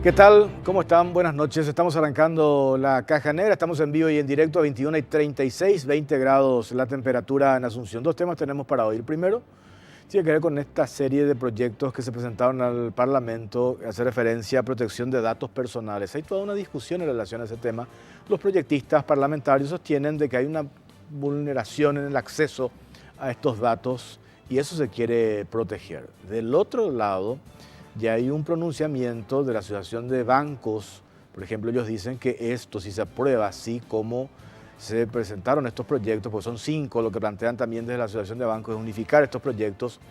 ¿Qué tal? ¿Cómo están? Buenas noches. Estamos arrancando la Caja Negra. Estamos en vivo y en directo a 21:36, 20 grados la temperatura en Asunción. Dos temas tenemos para hoy. El primero tiene que ver con esta serie de proyectos que se presentaron al Parlamento, hace referencia a protección de datos personales. Hay toda una discusión en relación a ese tema. Los proyectistas parlamentarios sostienen de que hay una vulneración en el acceso a estos datos y eso se quiere proteger. Del otro lado, ya hay un pronunciamiento de la Asociación de Bancos. Por ejemplo, ellos dicen que esto, si se aprueba así como se presentaron estos proyectos, pues son 5, lo que plantean también desde la Asociación de Bancos es unificar estos proyectos.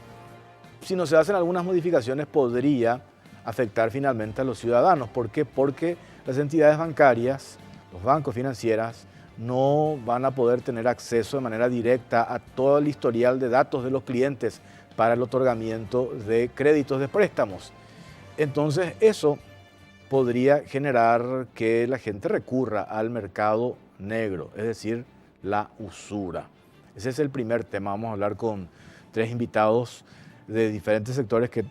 Si no se hacen algunas modificaciones, podría afectar finalmente a los ciudadanos. ¿Por qué? Porque las entidades bancarias, los bancos financieros, no van a poder tener acceso de manera directa a todo el historial de datos de los clientes para el otorgamiento de créditos de préstamos. Entonces eso podría generar que la gente recurra al mercado negro, es decir, la usura. Ese es el primer tema. Vamos a hablar con 3 invitados de diferentes sectores que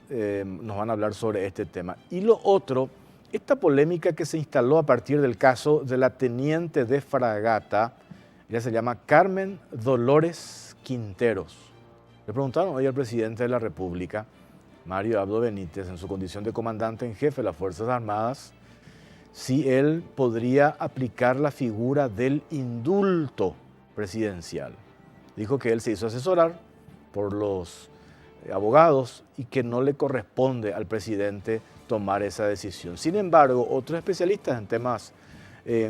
nos van a hablar sobre este tema. Y lo otro, esta polémica que se instaló a partir del caso de la teniente de fragata, ella se llama Carmen Dolores Quinteros. Le preguntaron hoy al presidente de la República, Mario Abdo Benítez, en su condición de comandante en jefe de las Fuerzas Armadas, si él podría aplicar la figura del indulto presidencial. Dijo que él se hizo asesorar por los abogados y que no le corresponde al presidente tomar esa decisión. Sin embargo, otros especialistas en temas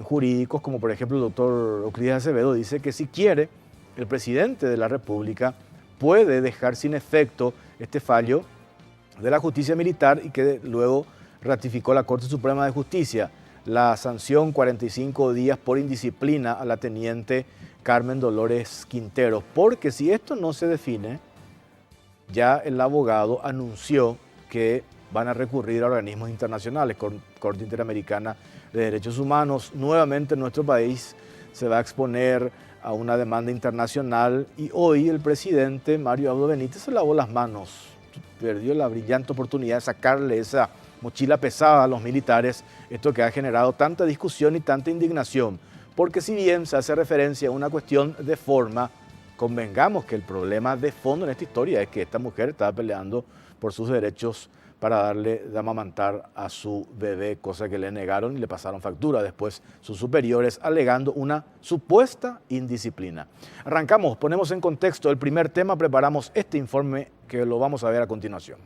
jurídicos, como por ejemplo el doctor Euclides Acevedo, dice que si quiere, el presidente de la República puede dejar sin efecto este fallo de la justicia militar y que luego ratificó la Corte Suprema de Justicia, la sanción 45 días por indisciplina a la teniente Carmen Dolores Quinteros, porque si esto no se define, ya el abogado anunció que van a recurrir a organismos internacionales, Corte Interamericana de Derechos Humanos. Nuevamente nuestro país se va a exponer a una demanda internacional y hoy el presidente Mario Abdo Benítez se lavó las manos, perdió la brillante oportunidad de sacarle esa mochila pesada a los militares, esto que ha generado tanta discusión y tanta indignación, porque si bien se hace referencia a una cuestión de forma, convengamos que el problema de fondo en esta historia es que esta mujer estaba peleando por sus derechos para darle de amamantar a su bebé, cosa que le negaron y le pasaron factura después sus superiores, alegando una supuesta indisciplina. Arrancamos, ponemos en contexto el primer tema, preparamos este informe que lo vamos a ver a continuación.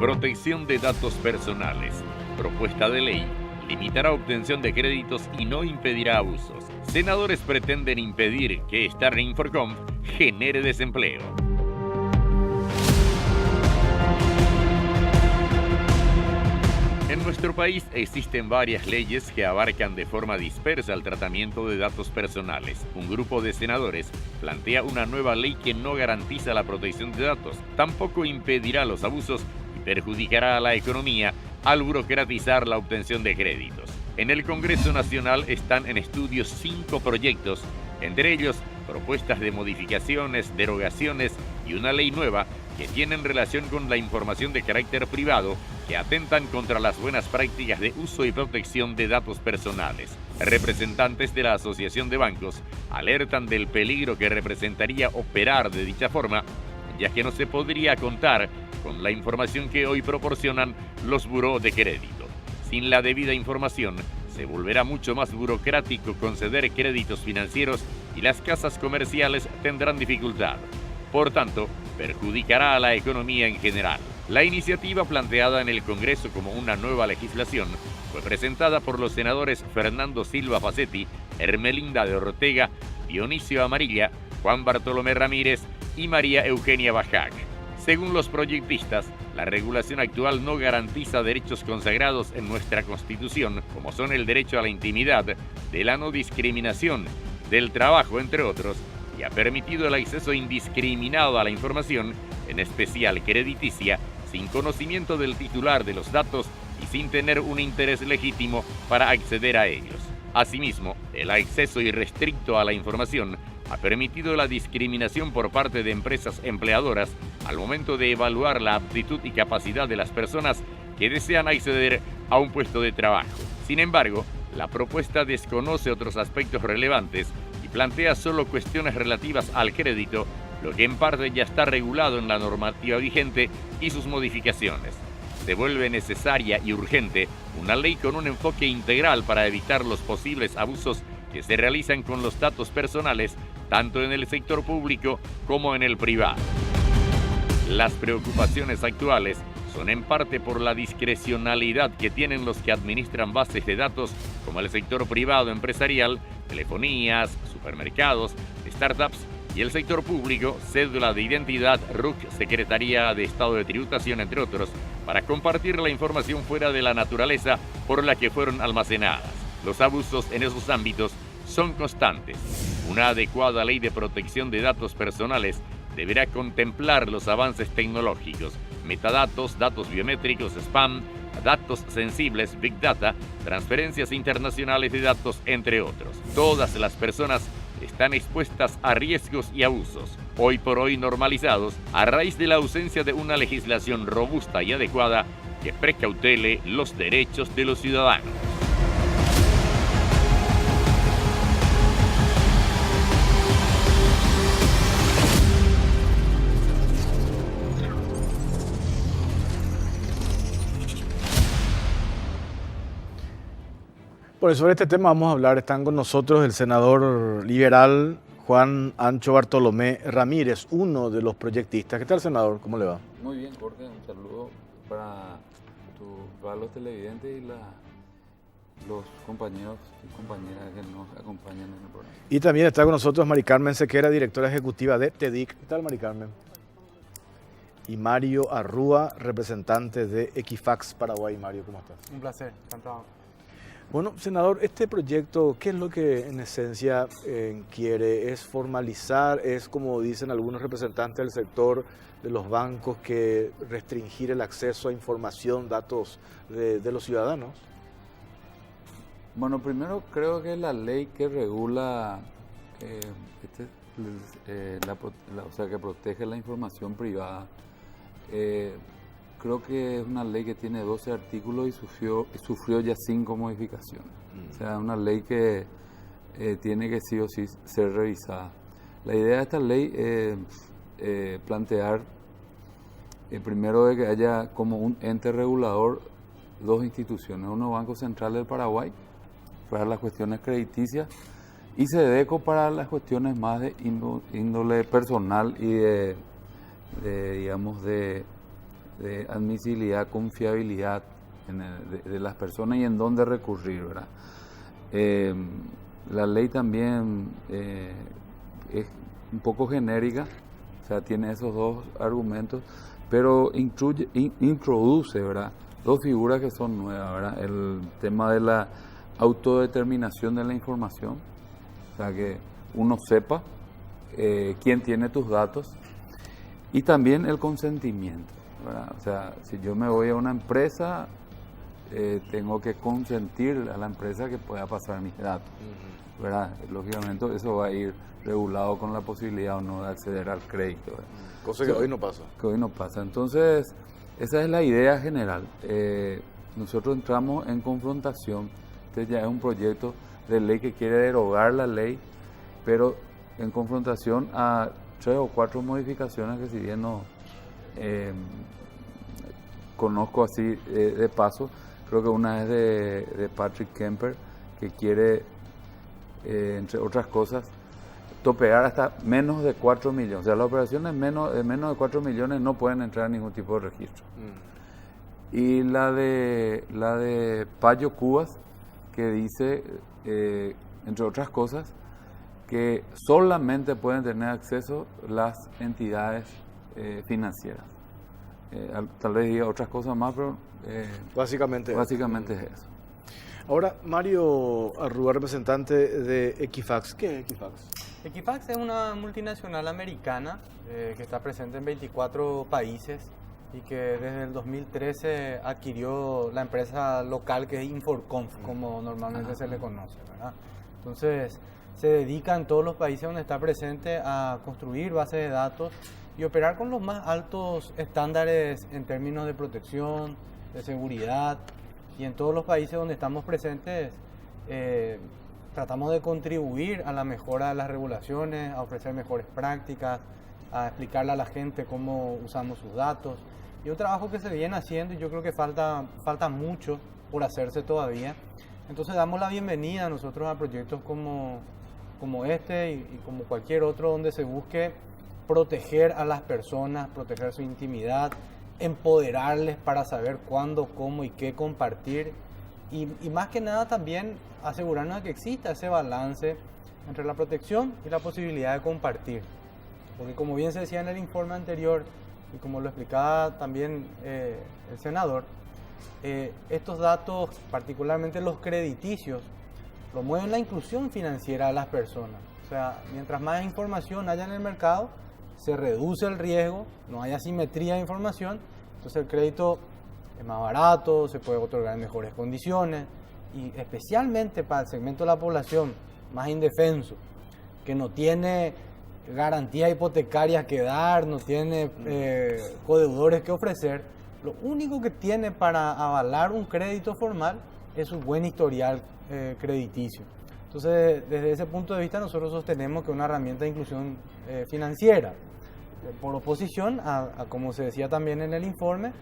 Protección de datos personales. Propuesta de ley limitará obtención de créditos y no impedirá abusos. Senadores pretenden impedir que Starlink Inforcom genere desempleo. En nuestro país existen varias leyes que abarcan de forma dispersa el tratamiento de datos personales. Un grupo de senadores plantea una nueva ley que no garantiza la protección de datos, tampoco impedirá los abusos y perjudicará a la economía al burocratizar la obtención de créditos. En el Congreso Nacional están en estudio 5 proyectos, entre ellos propuestas de modificaciones, derogaciones y una ley nueva que tienen relación con la información de carácter privado que atentan contra las buenas prácticas de uso y protección de datos personales. Representantes de la Asociación de Bancos alertan del peligro que representaría operar de dicha forma, ya que no se podría contar con la información que hoy proporcionan los burós de crédito. Sin la debida información, se volverá mucho más burocrático conceder créditos financieros y las casas comerciales tendrán dificultad. Por tanto, perjudicará a la economía en general. La iniciativa planteada en el Congreso como una nueva legislación fue presentada por los senadores Fernando Silva Facetti, Hermelinda de Ortega, Dionisio Amarilla, Juan Bartolomé Ramírez y María Eugenia Bajac. Según los proyectistas, la regulación actual no garantiza derechos consagrados en nuestra Constitución, como son el derecho a la intimidad, de la no discriminación, del trabajo, entre otros, y ha permitido el acceso indiscriminado a la información, en especial crediticia, sin conocimiento del titular de los datos y sin tener un interés legítimo para acceder a ellos. Asimismo, el acceso irrestricto a la información ha permitido la discriminación por parte de empresas empleadoras al momento de evaluar la aptitud y capacidad de las personas que desean acceder a un puesto de trabajo. Sin embargo, la propuesta desconoce otros aspectos relevantes y plantea solo cuestiones relativas al crédito, lo que en parte ya está regulado en la normativa vigente y sus modificaciones. Se vuelve necesaria y urgente una ley con un enfoque integral para evitar los posibles abusos que se realizan con los datos personales, tanto en el sector público como en el privado. Las preocupaciones actuales son en parte por la discrecionalidad que tienen los que administran bases de datos como el sector privado empresarial, telefonías, supermercados, startups y el sector público, cédula de identidad, RUC, Secretaría de Estado de Tributación, entre otros, para compartir la información fuera de la naturaleza por la que fueron almacenadas. Los abusos en esos ámbitos son constantes. Una adecuada ley de protección de datos personales deberá contemplar los avances tecnológicos, metadatos, datos biométricos, spam, datos sensibles, big data, transferencias internacionales de datos, entre otros. Todas las personas están expuestas a riesgos y abusos, hoy por hoy normalizados a raíz de la ausencia de una legislación robusta y adecuada que precautele los derechos de los ciudadanos. Bueno, sobre este tema vamos a hablar. Están con nosotros el senador liberal Juan Ancho Bartolomé Ramírez, uno de los proyectistas. ¿Qué tal, senador? ¿Cómo le va? Muy bien, Jorge. Un saludo para los televidentes y los compañeros y compañeras que nos acompañan en el programa. Y también está con nosotros Mari Carmen Sequera, directora ejecutiva de TEDIC. ¿Qué tal, Mari Carmen? Y Mario Arrúa, representante de Equifax Paraguay. Mario, ¿cómo estás? Un placer, encantado. Bueno, senador, este proyecto, ¿qué es lo que en esencia quiere? ¿Es formalizar? ¿Es, como dicen algunos representantes del sector de los bancos, que restringir el acceso a información, datos de los ciudadanos? Bueno, primero creo que la ley que regula, que protege la información privada, creo que es una ley que tiene 12 artículos y sufrió ya 5 modificaciones. O sea, una ley que tiene que sí o sí ser revisada. La idea de esta ley es plantear, primero, de que haya como un ente regulador 2 instituciones. Uno, Banco Central del Paraguay, para las cuestiones crediticias, y SEDECO para las cuestiones más de índole personal y de admisibilidad, confiabilidad de las personas y en dónde recurrir, ¿verdad? La ley también es un poco genérica, o sea, tiene esos 2 argumentos, pero introduce, ¿verdad?, 2 figuras que son nuevas, ¿verdad? El tema de la autodeterminación de la información, o sea, que uno sepa quién tiene tus datos, y también el consentimiento, ¿verdad? O sea, si yo me voy a una empresa, tengo que consentir a la empresa que pueda pasar mis datos, ¿verdad? Lógicamente eso va a ir regulado con la posibilidad o no de acceder al crédito, ¿verdad? Cosa que hoy no pasa. Que hoy no pasa. Entonces, esa es la idea general. Nosotros entramos en confrontación. Este ya es un proyecto de ley que quiere derogar la ley, pero en confrontación a 3 o 4 modificaciones que, si bien no conozco así de paso, creo que una es de Patrick Kemper, que quiere, entre otras cosas, topear hasta menos de 4 millones. O sea, las operaciones menos de 4 millones no pueden entrar en ningún tipo de registro. Y la de Payo Cubas, que dice, entre otras cosas, que solamente pueden tener acceso las entidades financieras. Tal vez diga otras cosas más, pero básicamente es eso. Ahora, Mario Arrúa, representante de Equifax. ¿Qué es Equifax? Equifax es una multinacional americana que está presente en 24 países y que desde el 2013 adquirió la empresa local que es Inforconf, como normalmente se le conoce, ¿verdad? Entonces, se dedica en todos los países donde está presente a construir bases de datos y operar con los más altos estándares en términos de protección, de seguridad, y en todos los países donde estamos presentes tratamos de contribuir a la mejora de las regulaciones, a ofrecer mejores prácticas, a explicarle a la gente cómo usamos sus datos. Y un trabajo que se viene haciendo y yo creo que falta mucho por hacerse todavía. Entonces damos la bienvenida a nosotros a proyectos como este y como cualquier otro donde se busque proteger a las personas, proteger su intimidad, empoderarles para saber cuándo, cómo y qué compartir y más que nada también asegurarnos de que exista ese balance entre la protección y la posibilidad de compartir. Porque como bien se decía en el informe anterior y como lo explicaba también el senador, estos datos, particularmente los crediticios, promueven la inclusión financiera de las personas. O sea, mientras más información haya en el mercado, se reduce el riesgo, no hay asimetría de información, entonces el crédito es más barato, se puede otorgar en mejores condiciones y especialmente para el segmento de la población más indefenso, que no tiene garantías hipotecarias que dar, no tiene codeudores que ofrecer, lo único que tiene para avalar un crédito formal es un buen historial crediticio. Entonces, desde ese punto de vista, nosotros sostenemos que una herramienta de inclusión financiera, por oposición a, como se decía también en el informe,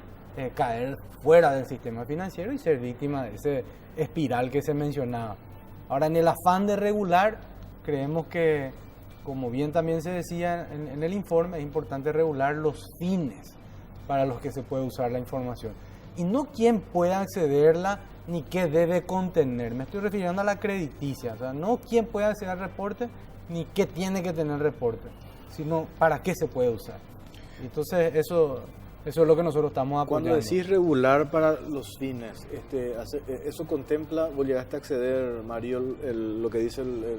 caer fuera del sistema financiero y ser víctima de ese espiral que se mencionaba. Ahora, en el afán de regular, creemos que, como bien también se decía en el informe, es importante regular los fines para los que se puede usar la información. Y no quién puede accederla ni qué debe contener. Me estoy refiriendo a la crediticia. O sea, no quién puede acceder al reporte ni qué tiene que tener el reporte, sino para qué se puede usar. Entonces, eso es lo que nosotros estamos apoyando. Cuando decís regular para los fines, ¿eso contempla, vos llegaste a acceder, Mario, lo que dice el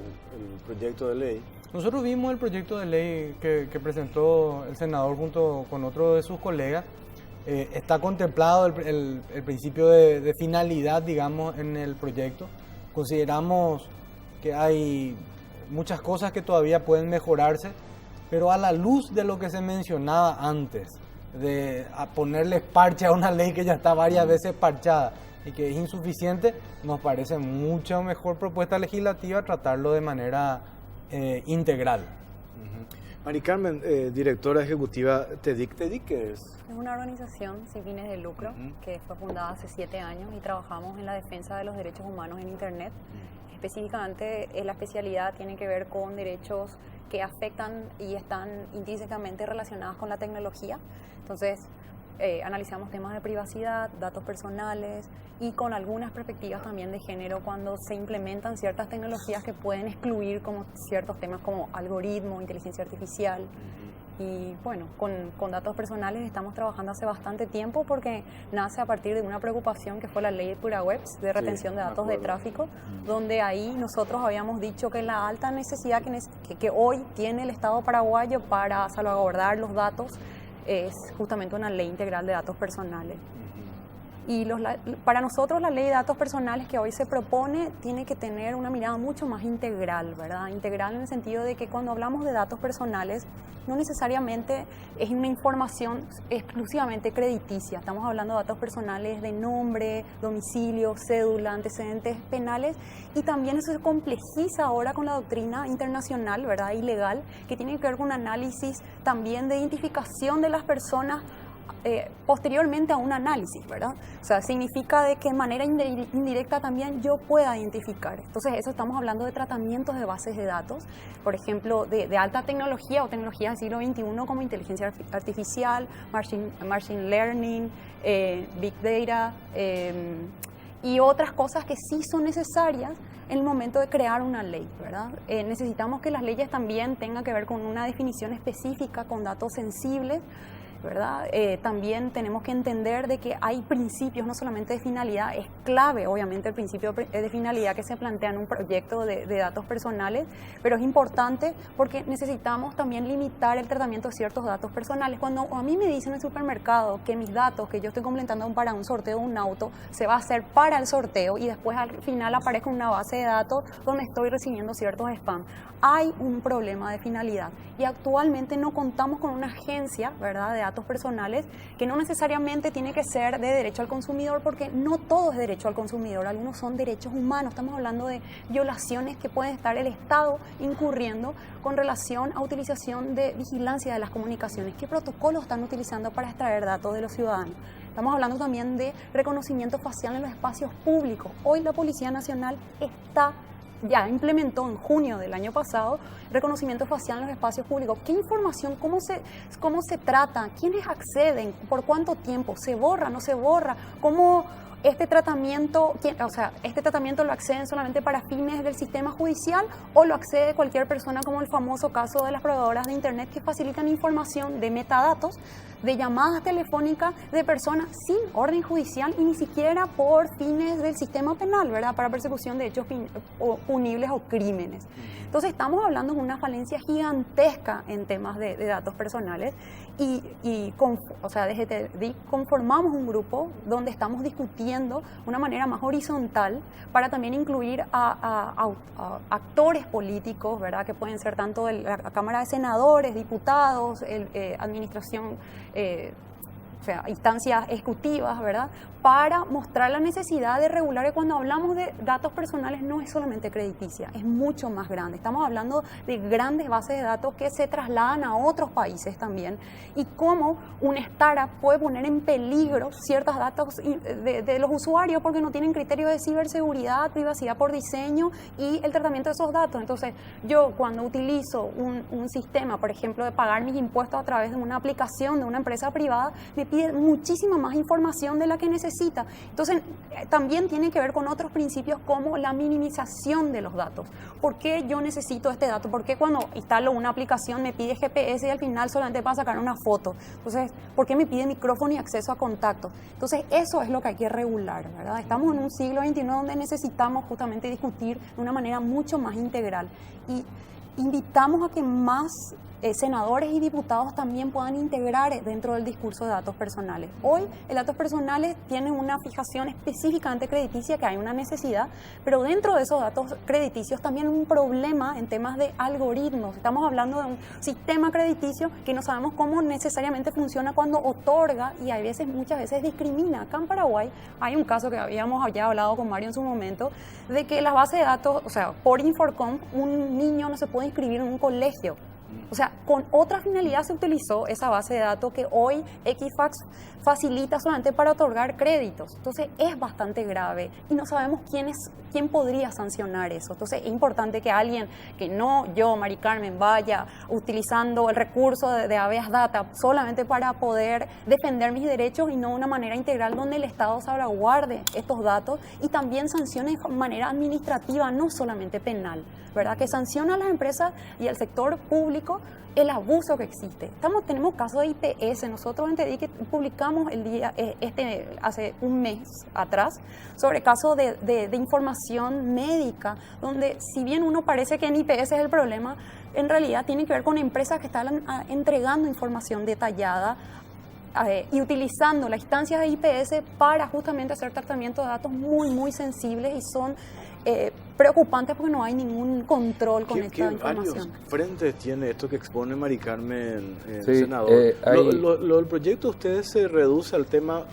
proyecto de ley? Nosotros vimos el proyecto de ley que presentó el senador junto con otro de sus colegas. Está contemplado el principio de finalidad, digamos, en el proyecto. Consideramos que hay muchas cosas que todavía pueden mejorarse, pero a la luz de lo que se mencionaba antes, de ponerle parche a una ley que ya está varias veces parchada y que es insuficiente, nos parece mucho mejor propuesta legislativa tratarlo de manera integral. Mari Carmen, directora ejecutiva TEDIC. ¿TEDIC qué es? Es una organización sin fines de lucro que fue fundada hace 7 años y trabajamos en la defensa de los derechos humanos en Internet. Específicamente, la especialidad tiene que ver con derechos que afectan y están intrínsecamente relacionados con la tecnología. Entonces, analizamos temas de privacidad, datos personales y con algunas perspectivas también de género cuando se implementan ciertas tecnologías que pueden excluir como ciertos temas como algoritmo, inteligencia artificial. Y bueno, con datos personales estamos trabajando hace bastante tiempo porque nace a partir de una preocupación que fue la ley de Pura Webs de retención de datos de tráfico, donde ahí nosotros habíamos dicho que la alta necesidad que hoy tiene el Estado paraguayo para salvaguardar los datos es justamente una ley integral de datos personales. Y para nosotros la ley de datos personales que hoy se propone tiene que tener una mirada mucho más integral, ¿verdad? Integral en el sentido de que cuando hablamos de datos personales no necesariamente es una información exclusivamente crediticia. Estamos hablando de datos personales de nombre, domicilio, cédula, antecedentes penales y también eso se complejiza ahora con la doctrina internacional, ¿verdad? Ilegal, que tiene que ver con un análisis también de identificación de las personas posteriormente a un análisis, ¿verdad? O sea, significa de que de manera indirecta también yo pueda identificar. Entonces, eso estamos hablando de tratamientos de bases de datos, por ejemplo, de alta tecnología o tecnologías del siglo XXI como inteligencia artificial, machine learning, big data y otras cosas que sí son necesarias en el momento de crear una ley, ¿verdad? Necesitamos que las leyes también tengan que ver con una definición específica, con datos sensibles, ¿verdad? También tenemos que entender de que hay principios, no solamente de finalidad, es clave obviamente el principio de finalidad que se plantea en un proyecto de datos personales, pero es importante porque necesitamos también limitar el tratamiento de ciertos datos personales. Cuando a mí me dicen en el supermercado que mis datos que yo estoy completando para un sorteo de un auto se va a hacer para el sorteo y después al final aparezca una base de datos donde estoy recibiendo ciertos spam, hay un problema de finalidad y actualmente no contamos con una agencia, ¿verdad?, de datos personales que no necesariamente tiene que ser de derecho al consumidor porque no todo es derecho al consumidor, algunos son derechos humanos, estamos hablando de violaciones que puede estar el Estado incurriendo con relación a utilización de vigilancia de las comunicaciones. ¿Qué protocolos están utilizando para extraer datos de los ciudadanos? Estamos hablando también de reconocimiento facial en los espacios públicos. Hoy la Policía Nacional ya implementó en junio del año pasado reconocimiento facial en los espacios públicos. ¿Qué información, cómo se trata? ¿Quiénes acceden? ¿Por cuánto tiempo? ¿Se borra? ¿No se borra? ¿Cómo este tratamiento lo acceden solamente para fines del sistema judicial o lo accede cualquier persona, como el famoso caso de las proveedoras de Internet que facilitan información de metadatos, de llamadas telefónicas de personas sin orden judicial y ni siquiera por fines del sistema penal, ¿verdad?, para persecución de hechos punibles o crímenes? Entonces estamos hablando de una falencia gigantesca en temas de datos personales desde TEDIC conformamos un grupo donde estamos discutiendo de una manera más horizontal para también incluir a actores políticos, ¿verdad?, que pueden ser tanto de la Cámara de Senadores, diputados, administración, instancias ejecutivas, ¿verdad?, para mostrar la necesidad de regular. Y cuando hablamos de datos personales no es solamente crediticia, es mucho más grande. Estamos hablando de grandes bases de datos que se trasladan a otros países también y cómo un startup puede poner en peligro ciertos datos de los usuarios porque no tienen criterios de ciberseguridad, privacidad por diseño y el tratamiento de esos datos. Entonces, yo cuando utilizo un sistema, por ejemplo, de pagar mis impuestos a través de una aplicación de una empresa privada, me pide muchísima más información de la que necesita. Entonces, también tiene que ver con otros principios como la minimización de los datos. ¿Por qué yo necesito este dato? ¿Por qué cuando instalo una aplicación me pide GPS y al final solamente para sacar una foto? Entonces, ¿por qué me pide micrófono y acceso a contactos? Entonces, eso es lo que hay que regular, ¿verdad? Estamos en un siglo XXI donde necesitamos justamente discutir de una manera mucho más integral y invitamos a que más senadores y diputados también puedan integrar dentro del discurso de datos personales. Hoy, el datos personales tiene una fijación específicamente crediticia, que hay una necesidad, pero dentro de esos datos crediticios también un problema en temas de algoritmos. Estamos hablando de un sistema crediticio que no sabemos cómo necesariamente funciona cuando otorga y muchas veces discrimina. Acá en Paraguay hay un caso que habíamos ya hablado con Mario en su momento, de que las bases de datos, por Infoconf, un niño no se puede inscribir en un colegio. Con otra finalidad se utilizó esa base de datos que hoy Equifax facilita solamente para otorgar créditos. Entonces, es bastante grave y no sabemos quién podría sancionar eso. Entonces, es importante que alguien, que no yo, Mari Carmen, vaya utilizando el recurso de habeas data solamente para poder defender mis derechos y no de una manera integral donde el Estado salvaguarde estos datos y también sancione de manera administrativa, no solamente penal, ¿verdad? Que sanciona a las empresas y al sector público el abuso que existe. Tenemos casos de IPS. Nosotros en TEDIC publicamos hace un mes atrás sobre casos de información médica, donde si bien uno parece que en IPS es el problema, en realidad tiene que ver con empresas que están entregando información detallada y utilizando las instancias de IPS para justamente hacer tratamiento de datos muy, muy sensibles y son preocupantes porque no hay ningún control con esta información. ¿Qué frentes tiene esto que expone Mari Carmen, sí, senador? El proyecto de ustedes se reduce al tema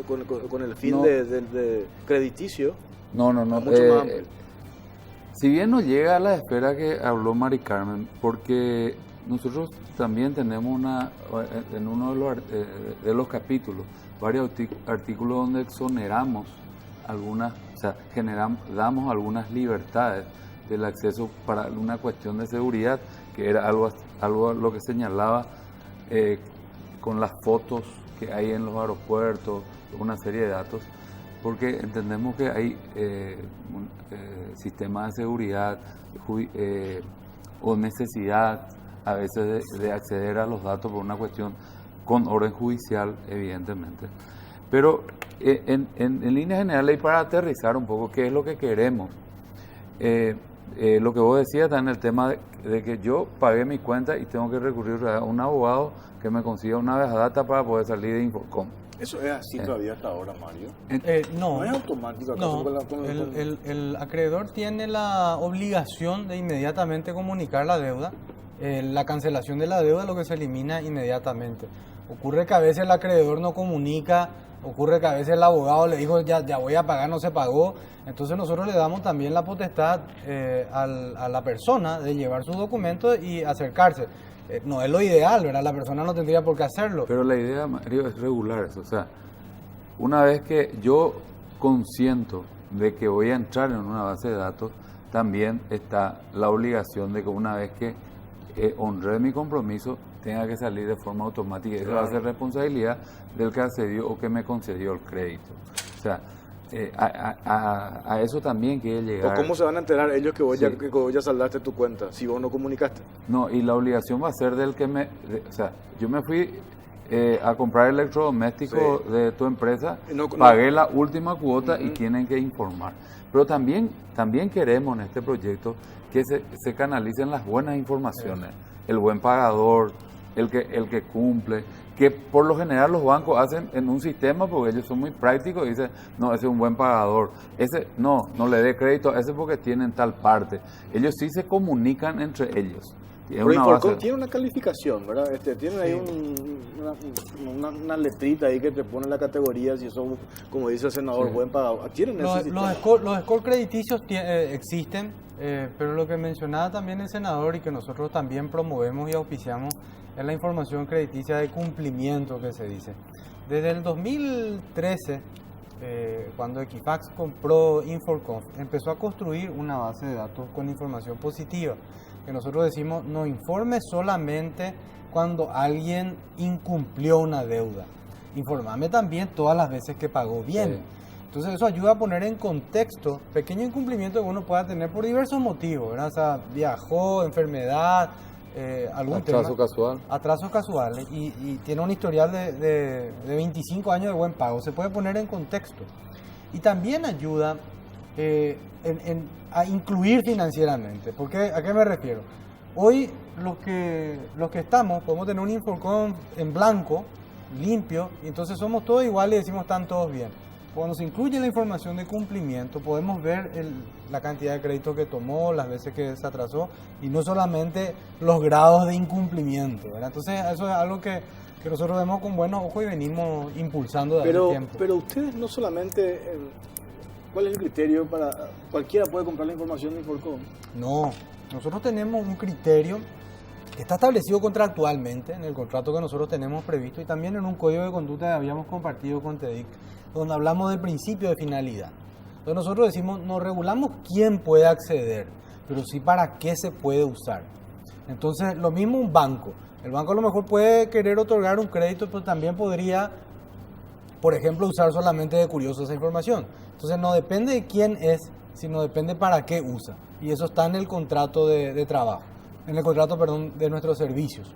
con el fin de crediticio. No. Mucho más amplio. Si bien no llega a la esfera que habló Mari Carmen, porque nosotros también tenemos en uno de los capítulos varios artículos donde exoneramos algunas, damos algunas libertades del acceso para una cuestión de seguridad, que era algo lo que señalaba con las fotos que hay en los aeropuertos, una serie de datos, porque entendemos que hay sistemas de seguridad o necesidad a veces de acceder a los datos por una cuestión con orden judicial, evidentemente. Pero en líneas generales, y para aterrizar un poco, ¿qué es lo que queremos? Lo que vos decías está en el tema de que yo pagué mi cuenta y tengo que recurrir a un abogado que me consiga una data para poder salir de Infocom. ¿Eso es así todavía hasta ahora, Mario? No, No es automático. ¿Acaso no. El acreedor tiene la obligación de inmediatamente comunicar la deuda. La cancelación de la deuda es lo que se elimina inmediatamente. Ocurre que a veces el acreedor no comunica, ocurre que a veces el abogado le dijo ya voy a pagar, no se pagó. Entonces nosotros le damos también la potestad a la persona de llevar sus documentos y acercarse. No es lo ideal, ¿verdad? La persona no tendría por qué hacerlo. Pero la idea, Mario, es regular eso. O sea, una vez que yo consiento de que voy a entrar en una base de datos, también está la obligación de que una vez que honré mi compromiso, tenga que salir de forma automática. Esa va a ser responsabilidad del que accedió o que me concedió el crédito. O sea, a eso también quiere llegar. ¿O cómo se van a enterar ellos que vos, Sí. que vos ya saldaste tu cuenta si vos no comunicaste? No, y la obligación va a ser del que o sea, yo me fui a comprar electrodomésticos de tu empresa, pagué la última cuota y tienen que informar. Pero también queremos en este proyecto que se canalicen las buenas informaciones, el buen pagador, el que cumple, que por lo general los bancos hacen en un sistema porque ellos son muy prácticos y dicen, no, ese es un buen pagador, ese no le dé crédito a ese porque tienen tal parte. Ellos sí se comunican entre ellos. Pero Inforcom tiene una calificación, ¿verdad? Tiene ahí una letrita ahí que te pone la categoría, si eso, como dice el senador, buen pagador. ¿Tienen ese sistema? Los scores crediticios existen, pero lo que mencionaba también el senador y que nosotros también promovemos y auspiciamos es la información crediticia de cumplimiento que se dice. Desde el 2013, cuando Equifax compró Inforconf, empezó a construir una base de datos con información positiva, que nosotros decimos no informe solamente cuando alguien incumplió una deuda, informame también todas las veces que pagó bien. Sí. Entonces eso ayuda a poner en contexto pequeño incumplimiento que uno pueda tener por diversos motivos, ¿verdad? O sea, viajó, enfermedad, algún atraso casual. Atrasos casuales y tiene un historial de 25 años de buen pago. Se puede poner en contexto. Y también ayuda a incluir financieramente. Porque, ¿a qué me refiero? Hoy los que estamos podemos tener un Inforcom en blanco, limpio, y entonces somos todos iguales y decimos están todos bien. Cuando se incluye la información de cumplimiento, podemos ver la cantidad de crédito que tomó, las veces que se atrasó, y no solamente los grados de incumplimiento, ¿verdad? Entonces, eso es algo que nosotros vemos con buenos ojos y venimos impulsando desde hace tiempo. Pero ustedes no solamente... ¿Cuál es el criterio para... ¿Cualquiera puede comprar la información de Inforcom? No, nosotros tenemos un criterio que está establecido contractualmente en el contrato que nosotros tenemos previsto y también en un código de conducta que habíamos compartido con TEDIC, donde hablamos del principio de finalidad. Entonces nosotros decimos, no regulamos quién puede acceder, pero sí para qué se puede usar. Entonces, lo mismo un banco. El banco a lo mejor puede querer otorgar un crédito, pero también podría, por ejemplo, usar solamente de curioso esa información. Entonces, no depende de quién es, sino depende para qué usa. Y eso está en el contrato de trabajo, en el contrato, de nuestros servicios.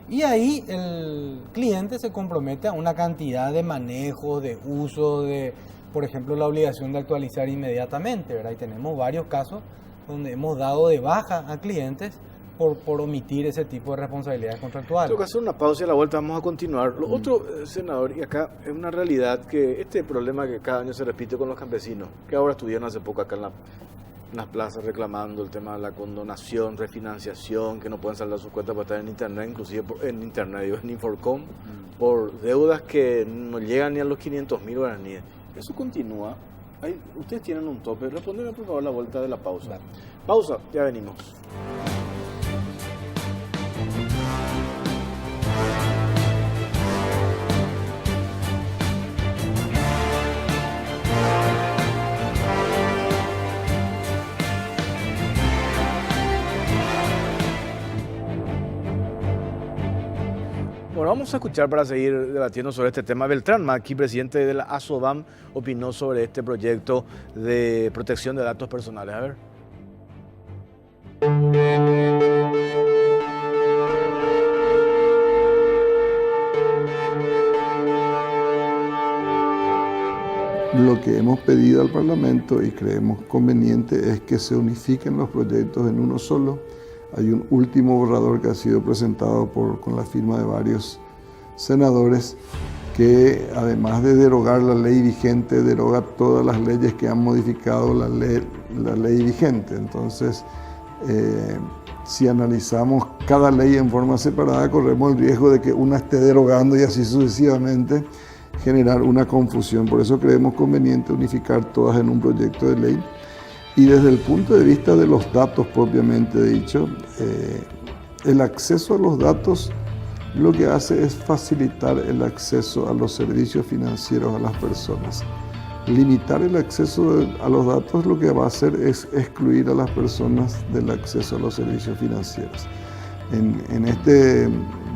Y ahí el cliente se compromete a una cantidad de manejo, de uso, de, por ejemplo, la obligación de actualizar inmediatamente, ¿verdad? Y tenemos varios casos donde hemos dado de baja a clientes por omitir ese tipo de responsabilidades contractuales. Tengo que hacer una pausa y a la vuelta vamos a continuar. Lo otro, senador, y acá es una realidad que este problema que cada año se repite con los campesinos, que ahora estuvieron hace poco acá en las plazas reclamando el tema de la condonación, refinanciación, que no pueden saldar sus cuentas para estar en internet, inclusive en Inforcom, por deudas que no llegan ni a los 500.000 guaraníes. Eso continúa. Ustedes tienen un tope. Respóndeme por favor la vuelta de la pausa. Dale. Pausa, ya venimos. Bueno, vamos a escuchar para seguir debatiendo sobre este tema. Beltrán Maqui, presidente de la ASOBAM, opinó sobre este proyecto de protección de datos personales. A ver. Lo que hemos pedido al Parlamento y creemos conveniente es que se unifiquen los proyectos en uno solo. Hay un último borrador que ha sido presentado con la firma de varios senadores que, además de derogar la ley vigente, deroga todas las leyes que han modificado la ley vigente. Entonces, si analizamos cada ley en forma separada, corremos el riesgo de que una esté derogando y así sucesivamente generar una confusión. Por eso creemos conveniente unificar todas en un proyecto de ley. Y desde el punto de vista de los datos propiamente dicho, el acceso a los datos lo que hace es facilitar el acceso a los servicios financieros a las personas. Limitar el acceso a los datos lo que va a hacer es excluir a las personas del acceso a los servicios financieros. En este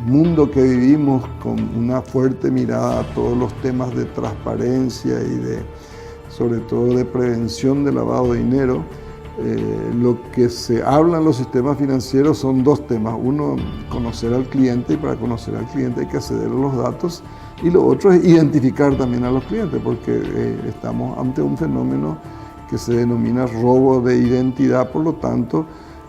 mundo que vivimos, con una fuerte mirada a todos los temas de transparencia y sobre todo de prevención de lavado de dinero, lo que se habla en los sistemas financieros son dos temas. Uno, conocer al cliente, y para conocer al cliente hay que acceder a los datos. Y lo otro es identificar también a los clientes, porque estamos ante un fenómeno que se denomina robo de identidad. Por lo tanto,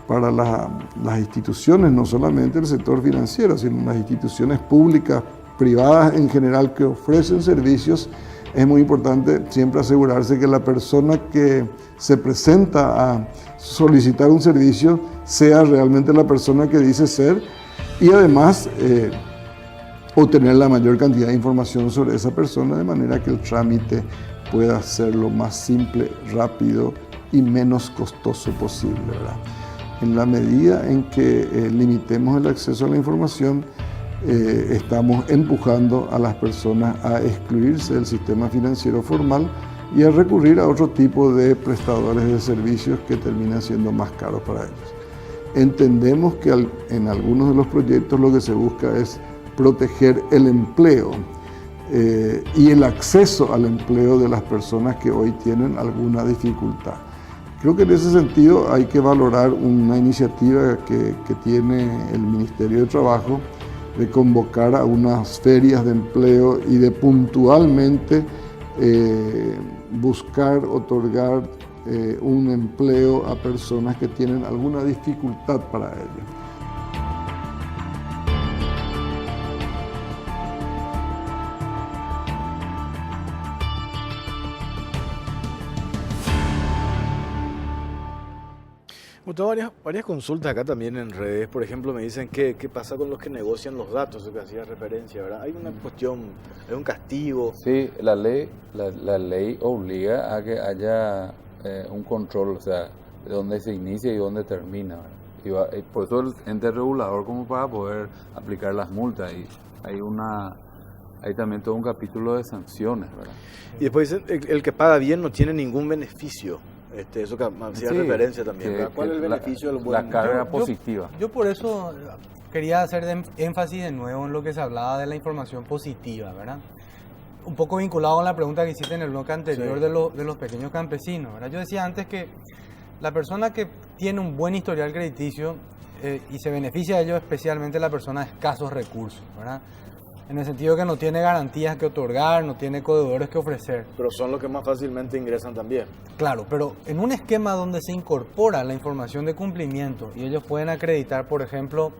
para las instituciones, no solamente el sector financiero, sino las instituciones públicas, privadas en general que ofrecen servicios, es muy importante siempre asegurarse que la persona que se presenta a solicitar un servicio sea realmente la persona que dice ser, y además obtener la mayor cantidad de información sobre esa persona de manera que el trámite pueda ser lo más simple, rápido y menos costoso posible, ¿verdad? En la medida en que limitemos el acceso a la información, estamos empujando a las personas a excluirse del sistema financiero formal y a recurrir a otro tipo de prestadores de servicios que terminan siendo más caros para ellos. Entendemos que en algunos de los proyectos lo que se busca es proteger el empleo y el acceso al empleo de las personas que hoy tienen alguna dificultad. Creo que en ese sentido hay que valorar una iniciativa que tiene el Ministerio de Trabajo de convocar a unas ferias de empleo y de puntualmente buscar otorgar un empleo a personas que tienen alguna dificultad para ello. Tengo varias consultas acá también en redes. Por ejemplo, me dicen qué pasa con los que negocian los datos, lo que hacía referencia, ¿verdad? Hay una cuestión, hay un castigo. Sí, la ley obliga a que haya un control, o sea, de dónde se inicia y dónde termina, ¿verdad? Y por eso el ente regulador, como para poder aplicar las multas. Y hay también todo un capítulo de sanciones, ¿verdad? Y después dicen, el que paga bien no tiene ningún beneficio. Eso que hacía referencia también. ¿Cuál es el beneficio del buen? La carga positiva. Yo por eso quería hacer énfasis de nuevo en lo que se hablaba de la información positiva, ¿verdad? Un poco vinculado con la pregunta que hiciste en el bloque anterior, sí, de los pequeños campesinos, ¿verdad? Yo decía antes que la persona que tiene un buen historial crediticio y se beneficia de ello, especialmente la persona de escasos recursos, ¿verdad? En el sentido que no tiene garantías que otorgar, no tiene codeudores que ofrecer. Pero son los que más fácilmente ingresan también. Claro, pero en un esquema donde se incorpora la información de cumplimiento y ellos pueden acreditar, por ejemplo,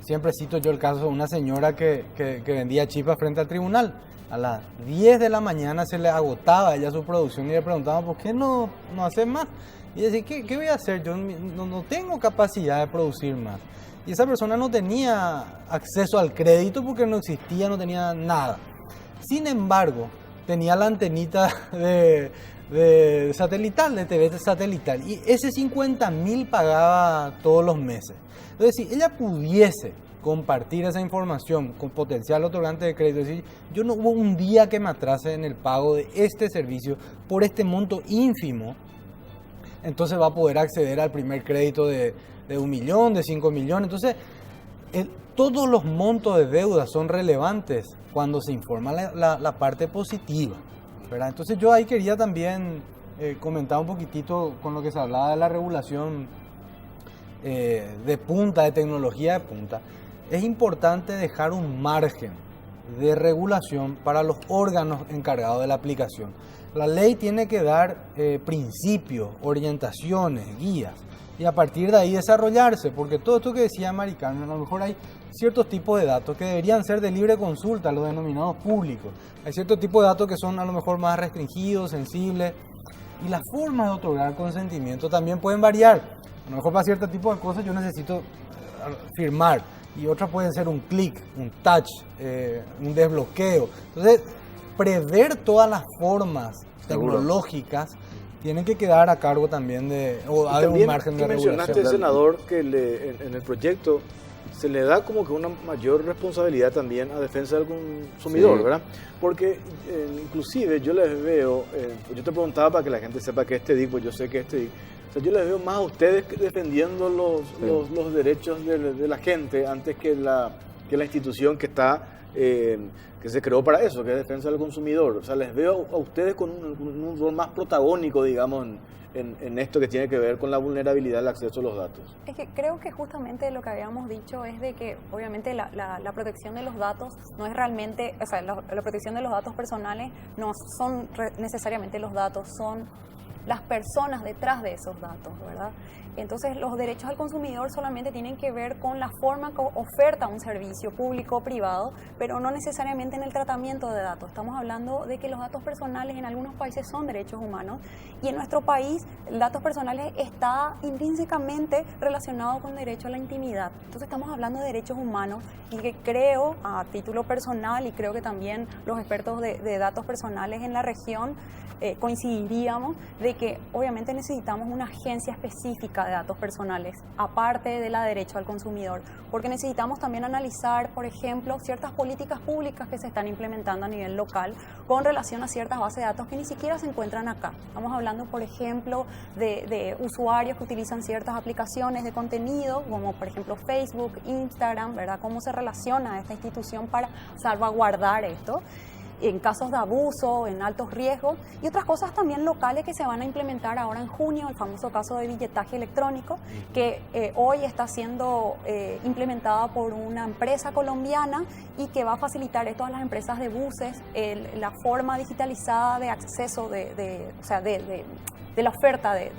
siempre cito yo el caso de una señora que vendía chipas frente al tribunal. A las 10 de la mañana se le agotaba ella su producción y le preguntaban, ¿por qué no hace más? Y decía, ¿qué voy a hacer? Yo no tengo capacidad de producir más. Y esa persona no tenía acceso al crédito porque no existía, no tenía nada. Sin embargo, tenía la antenita de satelital, de TV satelital. Y ese 50.000 pagaba todos los meses. Entonces, si ella pudiese compartir esa información con potencial otorgante de crédito, es decir, yo no hubo un día que me atrase en el pago de este servicio por este monto ínfimo, entonces va a poder acceder al primer crédito de 1 millón, de 5 millones. Entonces, todos los montos de deuda son relevantes cuando se informa la parte positiva, ¿verdad? Entonces, yo ahí quería también comentar un poquitito con lo que se hablaba de la regulación de punta, de tecnología de punta. Es importante dejar un margen de regulación para los órganos encargados de la aplicación. La ley tiene que dar principios, orientaciones, guías, y a partir de ahí desarrollarse, porque todo esto que decía Mari Carmen, a lo mejor hay ciertos tipos de datos que deberían ser de libre consulta, los denominados públicos. Hay ciertos tipos de datos que son a lo mejor más restringidos, sensibles, y las formas de otorgar consentimiento también pueden variar. A lo mejor para cierto tipo de cosas yo necesito firmar, y otras pueden ser un clic, un touch, un desbloqueo. Entonces, prever todas las formas tecnológicas tienen que quedar a cargo también de, o hay un margen de regulación. Mencionaste, senador, que en el proyecto se le da como que una mayor responsabilidad también a defensa del consumidor, ¿verdad? Porque inclusive yo les veo, yo te preguntaba para que la gente sepa que este pues yo sé que o sea, yo les veo más a ustedes defendiendo los derechos de la gente antes que la institución que está que se creó para eso, que es defensa del consumidor. O sea, les veo a ustedes con un rol más protagónico, digamos, en esto que tiene que ver con la vulnerabilidad del acceso a los datos. Es que creo que justamente lo que habíamos dicho es de que obviamente la protección de los datos no es realmente, o sea, la protección de los datos personales no son necesariamente los datos, son las personas detrás de esos datos, ¿verdad? Entonces, los derechos del consumidor solamente tienen que ver con la forma que oferta un servicio público o privado, pero no necesariamente en el tratamiento de datos. Estamos hablando de que los datos personales en algunos países son derechos humanos y en nuestro país datos personales está intrínsecamente relacionado con el derecho a la intimidad. Entonces, estamos hablando de derechos humanos y que creo, a título personal, y creo que también los expertos de datos personales en la región coincidiríamos de que obviamente necesitamos una agencia específica de datos personales, aparte de la derecho al consumidor, porque necesitamos también analizar, por ejemplo, ciertas políticas públicas que se están implementando a nivel local con relación a ciertas bases de datos que ni siquiera se encuentran acá. Estamos hablando, por ejemplo, de usuarios que utilizan ciertas aplicaciones de contenido, como por ejemplo Facebook, Instagram, ¿verdad? Cómo se relaciona esta institución para salvaguardar esto en casos de abuso, en altos riesgos, y otras cosas también locales que se van a implementar ahora en junio, el famoso caso de billetaje electrónico, que hoy está siendo implementada por una empresa colombiana y que va a facilitar esto a las empresas de buses, la forma digitalizada de acceso de la oferta de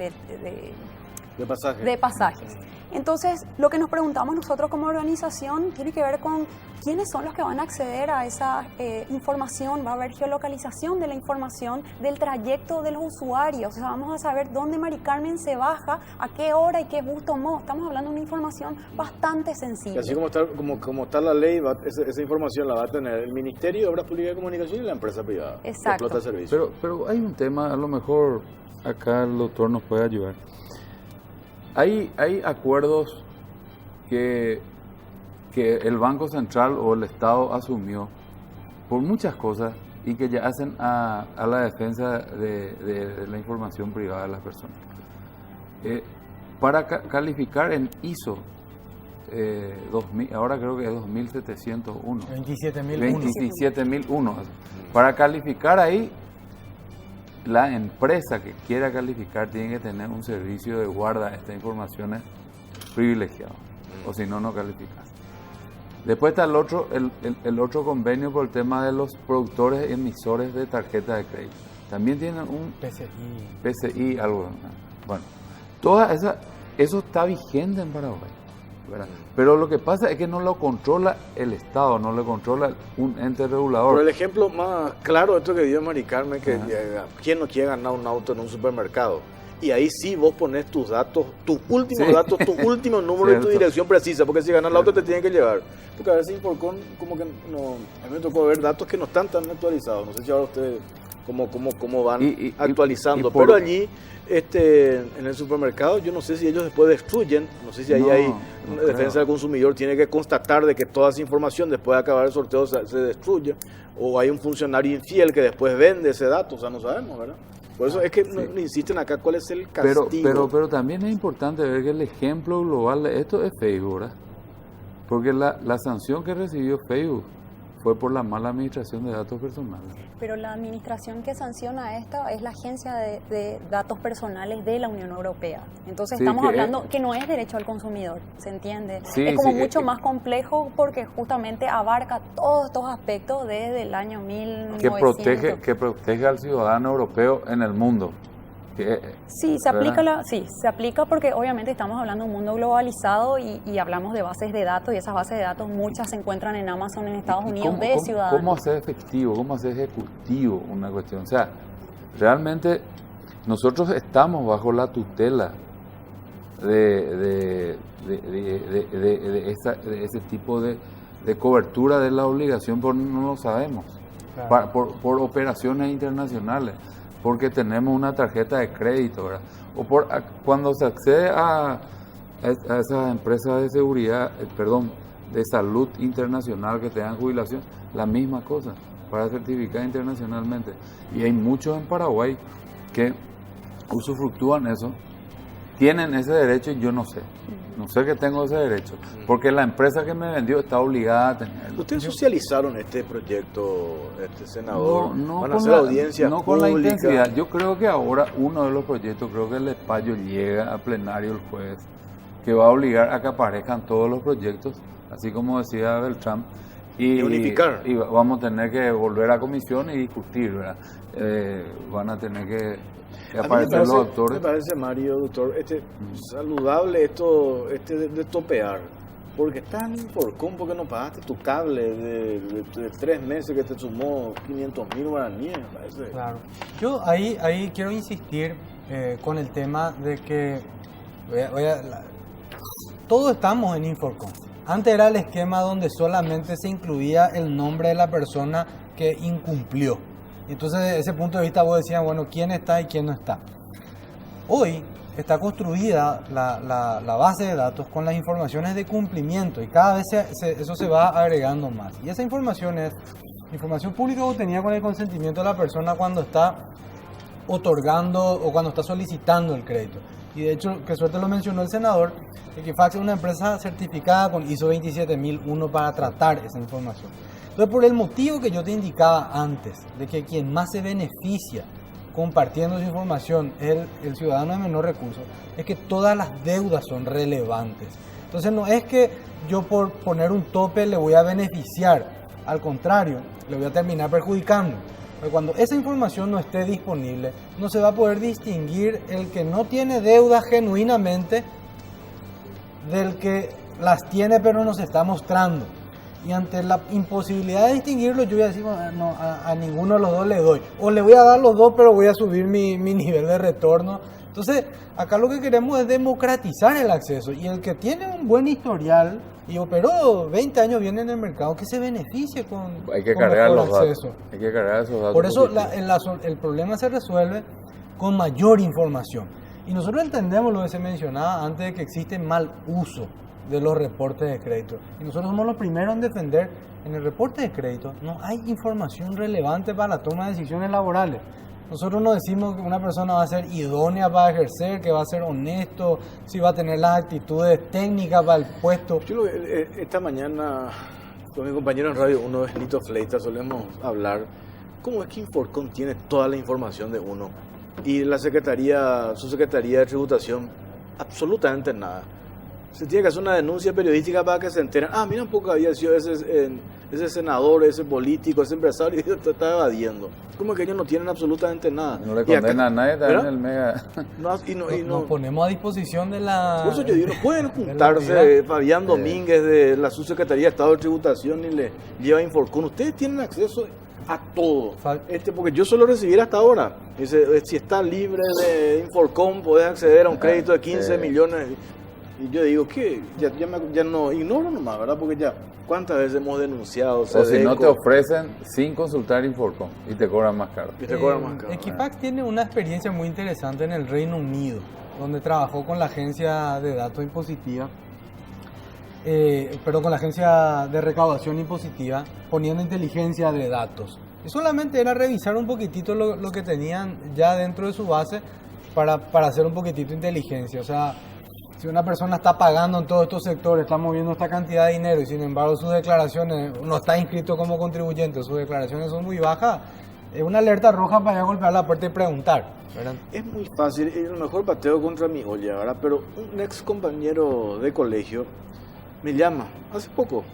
pasajes. Entonces, lo que nos preguntamos nosotros como organización tiene que ver con quiénes son los que van a acceder a esa información. Va a haber geolocalización de la información del trayecto de los usuarios. O sea, vamos a saber dónde Mari Carmen se baja, a qué hora y qué bus tomó. Estamos hablando de una información bastante sensible. Y así como está la ley, esa información la va a tener el Ministerio de Obras Públicas de Comunicación y la empresa privada. Exacto. Que explota el servicio. Pero hay un tema, a lo mejor acá el doctor nos puede ayudar. Hay acuerdos que el Banco Central o el Estado asumió por muchas cosas y que ya hacen a la defensa de la información privada de las personas. Para calificar en ISO 2000, ahora creo que es 2701. 27001. Para calificar ahí, la empresa que quiera calificar tiene que tener un servicio de guarda de estas informaciones privilegiado, o si no, no calificas. Después está el otro convenio por el tema de los productores emisores de tarjeta de crédito. También tienen un PCI, algo. Bueno, eso está vigente en Paraguay, ¿verdad? Pero lo que pasa es que no lo controla el Estado, no lo controla un ente regulador. Pero el ejemplo más claro de esto que dio Mari Carmen, que ¿quién no quiere ganar un auto en un supermercado? Y ahí sí vos pones tus datos, tus últimos datos, tu último número y tu dirección precisa, porque si ganas el auto te tienen que llevar. Porque a veces Inforcon como que no, a mí me tocó ver datos que no están tan actualizados. No sé si ahora ustedes cómo van actualizando, pero allí en el supermercado yo no sé si ellos después destruyen, no sé si ahí hay defensa del consumidor, tiene que constatar de que toda esa información después de acabar el sorteo se destruye, o hay un funcionario infiel que después vende ese dato, o sea, no sabemos, ¿verdad? Por eso es que no insisten acá cuál es el castigo. Pero también es importante ver que el ejemplo global de esto es Facebook, ¿verdad? Porque la sanción que recibió Facebook fue por la mala administración de datos personales. Pero la administración que sanciona esta es la Agencia de Datos Personales de la Unión Europea. Entonces Sí, estamos que hablando que no es derecho al consumidor, ¿se entiende? Sí, es como sí, mucho más complejo porque justamente abarca todos estos aspectos desde el año 1900. Que protege al ciudadano europeo en el mundo. Sí, se aplica porque obviamente estamos hablando de un mundo globalizado y hablamos de bases de datos y esas bases de datos muchas se encuentran en Amazon en Estados Unidos de ciudadanos. ¿Cómo hacer efectivo, cómo hacer ejecutivo una cuestión? O sea, realmente nosotros estamos bajo la tutela de ese tipo de cobertura de la obligación, pero no lo sabemos. Claro. Por operaciones internacionales, porque tenemos una tarjeta de crédito, ¿verdad? O cuando se accede a esas empresas de seguridad, de salud internacional que tengan jubilación, la misma cosa, para certificar internacionalmente. Y hay muchos en Paraguay que usufructúan eso, tienen ese derecho y yo no sé. No sé que tengo ese derecho, porque la empresa que me vendió está obligada a tenerlo. ¿Ustedes socializaron este proyecto, senador? No ¿Van a con hacer la, audiencia no con la pública? intensidad. Yo creo que ahora uno de los proyectos, creo que el Espacio llega a plenario el jueves, que va a obligar a que aparezcan todos los proyectos, así como decía Beltrán, Y unificar. Y vamos a tener que volver a comisión y discutir, ¿verdad? Van a tener que A mí aparecer los me autores. parece, Mario, doctor, saludable esto de topear. Porque están por cómo que no pagaste tu cable de 3 meses que te sumó 500.000 guaraníes, me parece. Claro. Yo ahí quiero insistir con el tema de que todos estamos en Inforcom. Antes era el esquema donde solamente se incluía el nombre de la persona que incumplió. Entonces, desde ese punto de vista vos decías, bueno, ¿quién está y quién no está? Hoy está construida la base de datos con las informaciones de cumplimiento y cada vez eso se va agregando más. Y esa información es información pública obtenida con el consentimiento de la persona cuando está otorgando o cuando está solicitando el crédito. Y de hecho, que suerte lo mencionó el senador, Equifax es una empresa certificada con ISO 27001 para tratar esa información. Entonces, por el motivo que yo te indicaba antes, de que quien más se beneficia compartiendo esa información es el ciudadano de menor recurso, es que todas las deudas son relevantes. Entonces, no es que yo por poner un tope le voy a beneficiar, al contrario, le voy a terminar perjudicando. Porque cuando esa información no esté disponible, no se va a poder distinguir el que no tiene deudas genuinamente del que las tiene pero no se está mostrando. Y ante la imposibilidad de distinguirlo, yo voy a decir, no, a ninguno de los dos le doy. O le voy a dar los dos, pero voy a subir mi nivel de retorno. Entonces, acá lo que queremos es democratizar el acceso. Y el que tiene un buen historial y operó 20 años bien en el mercado, que se beneficie con Hay que con cargar mejor los acceso. datos. Hay que cargar esos datos. Por eso positivos. el problema se resuelve con mayor información. Y nosotros entendemos lo que se mencionaba antes de que existe mal uso de los reportes de crédito. Y nosotros somos los primeros en defender, en el reporte de crédito no hay información relevante para la toma de decisiones laborales. Nosotros no decimos que una persona va a ser idónea para ejercer, que va a ser honesto, si va a tener las actitudes técnicas para el puesto. Esta mañana con mi compañero en Radio 1, Lito Fleita, solemos hablar cómo es que Inforcom tiene toda la información de uno y su Secretaría de Tributación absolutamente nada. Se tiene que hacer una denuncia periodística para que se enteren. Mira un poco había sido ese senador, ese político, ese empresario, y se está evadiendo. Como que ellos no tienen absolutamente nada. No le condena a nadie, está en el mega. Nos ponemos a disposición de la... Por eso yo digo, no pueden juntarse Fabián Domínguez de la Subsecretaría de Estado de Tributación y le lleva Inforcom. Ustedes tienen acceso a todo. Porque yo solo recibí hasta ahora. Dice, si está libre de Inforcom, podés acceder a un crédito de 15 millones. Y yo digo que ya no ignoro nomás, ¿verdad? Porque ya, ¿cuántas veces hemos denunciado? O si no te ofrecen sin consultar Inforcom y te cobran más caro. Equifax tiene una experiencia muy interesante en el Reino Unido, donde trabajó con la agencia de datos impositiva, con la agencia de recaudación impositiva, poniendo inteligencia de datos. Y solamente era revisar un poquitito lo que tenían ya dentro de su base para hacer un poquitito de inteligencia. O sea, Si una persona está pagando en todos estos sectores, está moviendo esta cantidad de dinero y sin embargo sus declaraciones, no está inscrito como contribuyente, sus declaraciones son muy bajas, es una alerta roja para ir a golpear la puerta y preguntar, ¿verdad? Es muy fácil, y a lo mejor pateo contra mi olla, ¿verdad? Pero un ex compañero de colegio me llama hace poco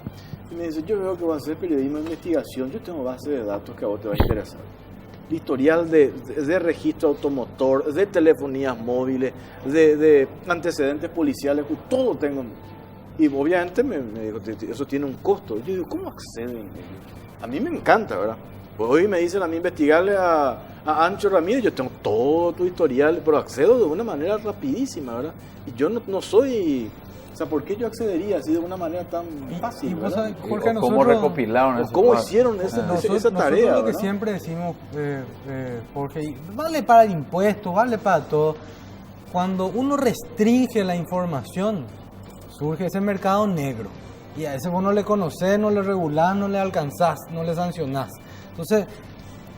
y me dice, yo veo que vas a hacer periodismo de investigación, yo tengo base de datos que a vos te va a interesar. Historial de registro automotor, de telefonías móviles, de antecedentes policiales, todo tengo. Y obviamente me dijo, eso tiene un costo. Yo digo, ¿cómo acceden? A mí me encanta, ¿verdad? Pues hoy me dicen a mí investigarle a Ancho Ramírez, yo tengo todo tu historial, pero accedo de una manera rapidísima, ¿verdad? Y yo no soy... O sea, ¿por qué yo accedería así de una manera tan fácil? vos sabés, Jorge, ¿Cómo nosotros- recopilaron eso? ¿Cómo hicieron esa Nosotros tarea? lo que ¿verdad? siempre decimos, Jorge, y vale para el impuesto, vale para todo. Cuando uno restringe la información, surge ese mercado negro. Y a ese vos no le conocés, no le regulás, no le alcanzás, no le sancionás. Entonces,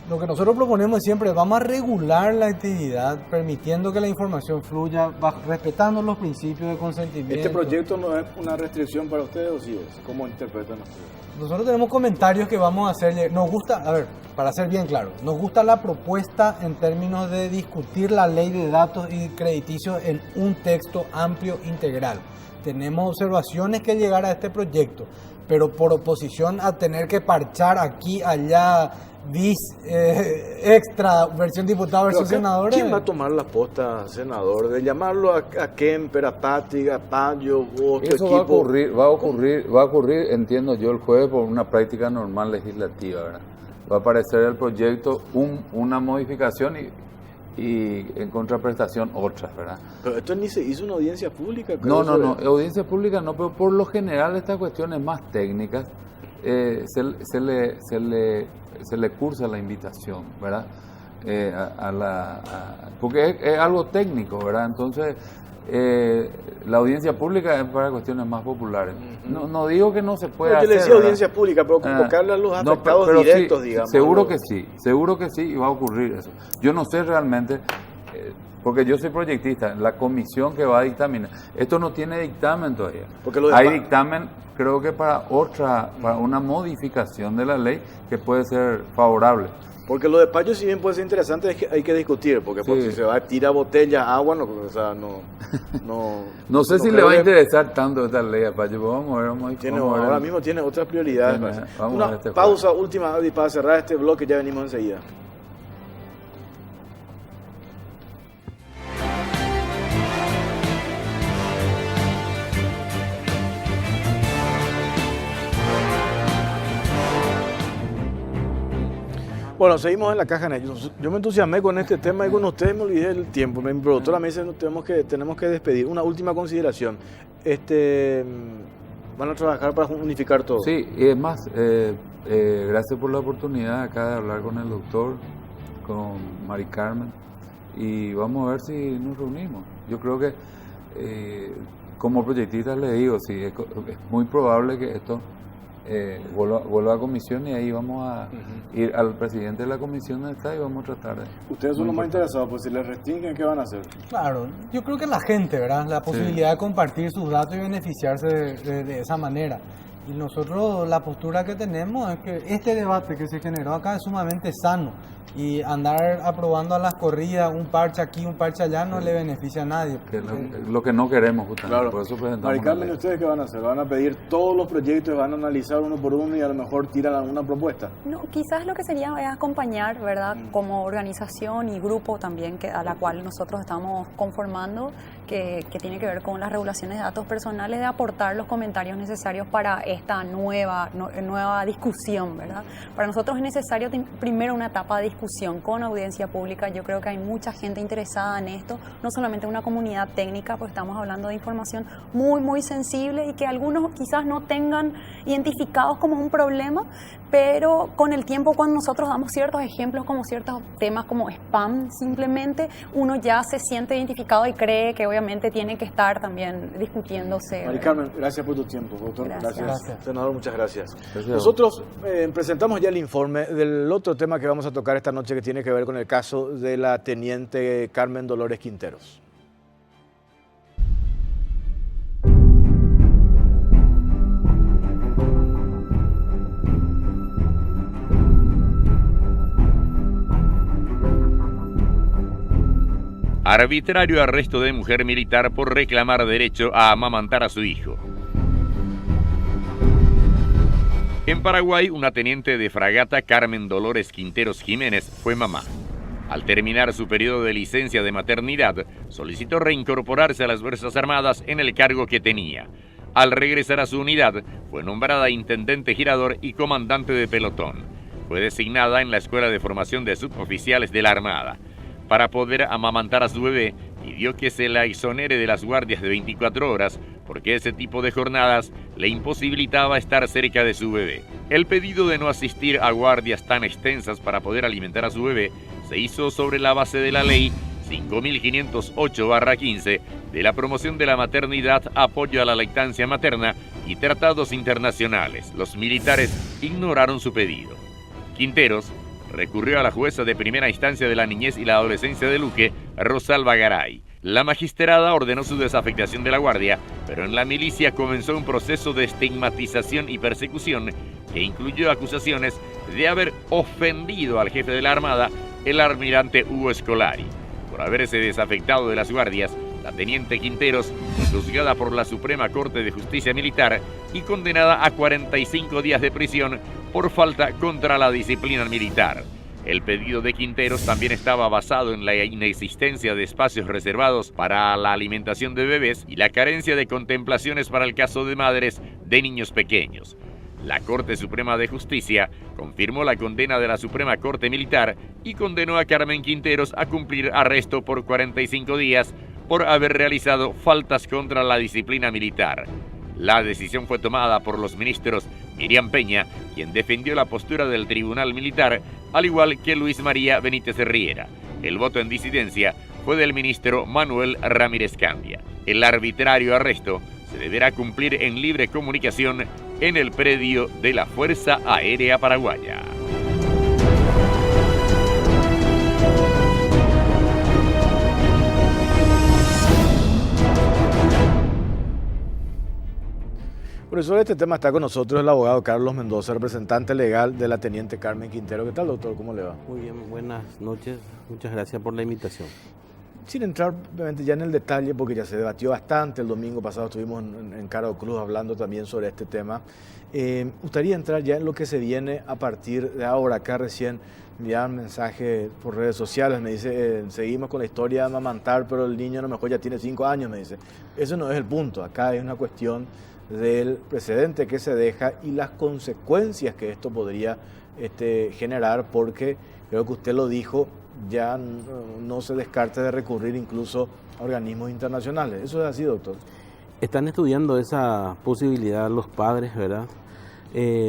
lo que nosotros proponemos siempre es vamos a regular la actividad, permitiendo que la información fluya, respetando los principios de consentimiento. ¿Este proyecto no es una restricción para ustedes o sí es? ¿Cómo interpretan ustedes? Nosotros tenemos comentarios que vamos a hacer. Nos gusta, a ver, para ser bien claro, nos gusta la propuesta en términos de discutir la ley de datos y crediticios en un texto amplio, integral. Tenemos observaciones que llegar a este proyecto, pero por oposición a tener que parchar aquí, allá, extra, versión diputado versus senador. ¿Quién va a tomar la posta, senador? De llamarlo a Kemper, a Patti, a Payo, vos, tu Eso va a equipo. ocurrir, entiendo yo, el jueves por una práctica normal legislativa, ¿verdad? Va a aparecer el proyecto una modificación y en contraprestación otra, ¿verdad? Pero esto ni se hizo una audiencia pública. No, creo, audiencia pública no, pero por lo general estas cuestiones más técnicas se le cursa la invitación, ¿verdad? Porque es algo técnico, ¿verdad? Entonces, la audiencia pública es para cuestiones más populares. No digo que no se pueda Yo le hacer, decía ¿verdad? audiencia pública, pero convocarle a los No, afectados pero directos, sí, digamos. seguro que sí, y va a ocurrir eso. Yo no sé realmente, porque yo soy proyectista, la comisión que va a dictaminar. Esto no tiene dictamen todavía. Porque lo Hay demás- dictamen, creo que para una modificación de la ley que puede ser favorable. Porque lo de Payo, si bien puede ser interesante, es que hay que discutir, porque pues, Sí. si se va a tirar botellas, agua, no, o sea, no... No sé si creo le va a que- interesar tanto esta ley a Payo, pero vamos a ver. ahora mismo tiene otras prioridades. Tiene, parece. vamos a Una ver este pausa última, Adi, para cerrar este bloque, ya venimos enseguida. Bueno, seguimos en la caja negra. Yo me entusiasmé con este tema y con ustedes me olvidé del tiempo. Mi productora me dice tenemos que despedir. Una última consideración. Van a trabajar para unificar todo. Sí, y es más, gracias por la oportunidad acá de hablar con el doctor, con Mari Carmen, y vamos a ver si nos reunimos. Yo creo que, como proyectista le digo, sí, es muy probable que esto vuelva a comisión y ahí vamos a ir al presidente de la comisión donde está y vamos a tratar de... Ustedes son muy los más importante. interesados, pues si les restringen, ¿qué van a hacer? Claro, yo creo que la gente, ¿verdad? La posibilidad de compartir sus datos y beneficiarse de esa manera. Y nosotros la postura que tenemos es que este debate que se generó acá es sumamente sano y andar aprobando a las corridas un parche aquí, un parche allá no le beneficia a nadie. Que lo que no queremos justamente, Claro. por eso presentamos Mari la Carmen, ley. ¿ustedes qué van a hacer? ¿Van a pedir todos los proyectos, van a analizar uno por uno y a lo mejor tiran alguna propuesta? No, quizás lo que sería es acompañar, ¿verdad? Como organización y grupo también a la cual nosotros estamos conformando, que tiene que ver con las regulaciones de datos personales, de aportar los comentarios necesarios para esta nueva discusión, ¿verdad? Para nosotros es necesario primero una etapa de discusión con audiencia pública. Yo creo que hay mucha gente interesada en esto, no solamente una comunidad técnica, pues estamos hablando de información muy, muy sensible y que algunos quizás no tengan identificados como un problema, pero con el tiempo cuando nosotros damos ciertos ejemplos como ciertos temas como spam, simplemente uno ya se siente identificado y cree que obviamente tiene que estar también discutiéndose. Mari Carmen, gracias por tu tiempo, doctor. Gracias. Senador, muchas gracias. Gracias. Nosotros presentamos ya el informe del otro tema que vamos a tocar esta noche que tiene que ver con el caso de la teniente Carmen Dolores Quinteros. Arbitrario arresto de mujer militar por reclamar derecho a amamantar a su hijo. En Paraguay, una teniente de fragata, Carmen Dolores Quinteros Jiménez, fue mamá. Al terminar su periodo de licencia de maternidad, solicitó reincorporarse a las Fuerzas Armadas en el cargo que tenía. Al regresar a su unidad, fue nombrada intendente girador y comandante de pelotón. Fue designada en la Escuela de Formación de Suboficiales de la Armada. Para poder amamantar a su bebé, pidió que se la exonere de las guardias de 24 horas porque ese tipo de jornadas le imposibilitaba estar cerca de su bebé. El pedido de no asistir a guardias tan extensas para poder alimentar a su bebé se hizo sobre la base de la ley 5508/15 de la promoción de la maternidad, apoyo a la lactancia materna y tratados internacionales. Los militares ignoraron su pedido. Quinteros recurrió a la jueza de primera instancia de la niñez y la adolescencia de Luque, Rosalba Garay. La magistrada ordenó su desafectación de la guardia, pero en la milicia comenzó un proceso de estigmatización y persecución que incluyó acusaciones de haber ofendido al jefe de la Armada, el almirante Hugo Scolari. Por haberse desafectado de las guardias, la teniente Quinteros fue juzgada por la Suprema Corte de Justicia Militar y condenada a 45 días de prisión por falta contra la disciplina militar. El pedido de Quinteros también estaba basado en la inexistencia de espacios reservados para la alimentación de bebés y la carencia de contemplaciones para el caso de madres de niños pequeños. La Corte Suprema de Justicia confirmó la condena de la Suprema Corte Militar y condenó a Carmen Quinteros a cumplir arresto por 45 días por haber realizado faltas contra la disciplina militar. La decisión fue tomada por los ministros Miriam Peña, quien defendió la postura del Tribunal Militar, al igual que Luis María Benítez Riera. El voto en disidencia fue del ministro Manuel Ramírez Candia. El arbitrario arresto se deberá cumplir en libre comunicación en el predio de la Fuerza Aérea Paraguaya. Por eso este tema está con nosotros el abogado Carlos Mendoza, representante legal de la teniente Carmen Quintero. ¿Qué tal, doctor? ¿Cómo le va? Muy bien, buenas noches. Muchas gracias por la invitación. Sin entrar obviamente ya en el detalle, porque ya se debatió bastante, el domingo pasado estuvimos en Caro Cruz hablando también sobre este tema. Gustaría entrar ya en lo que se viene a partir de ahora. Acá recién enviaban mensaje por redes sociales, me dice, seguimos con la historia de amamantar, pero el niño a lo mejor ya tiene 5 años, me dice. Eso no es el punto, acá es una cuestión del precedente que se deja y las consecuencias que esto podría generar, porque creo que usted lo dijo, ya no se descarte de recurrir incluso a organismos internacionales. ¿Eso es así, doctor? Están estudiando esa posibilidad los padres, ¿verdad?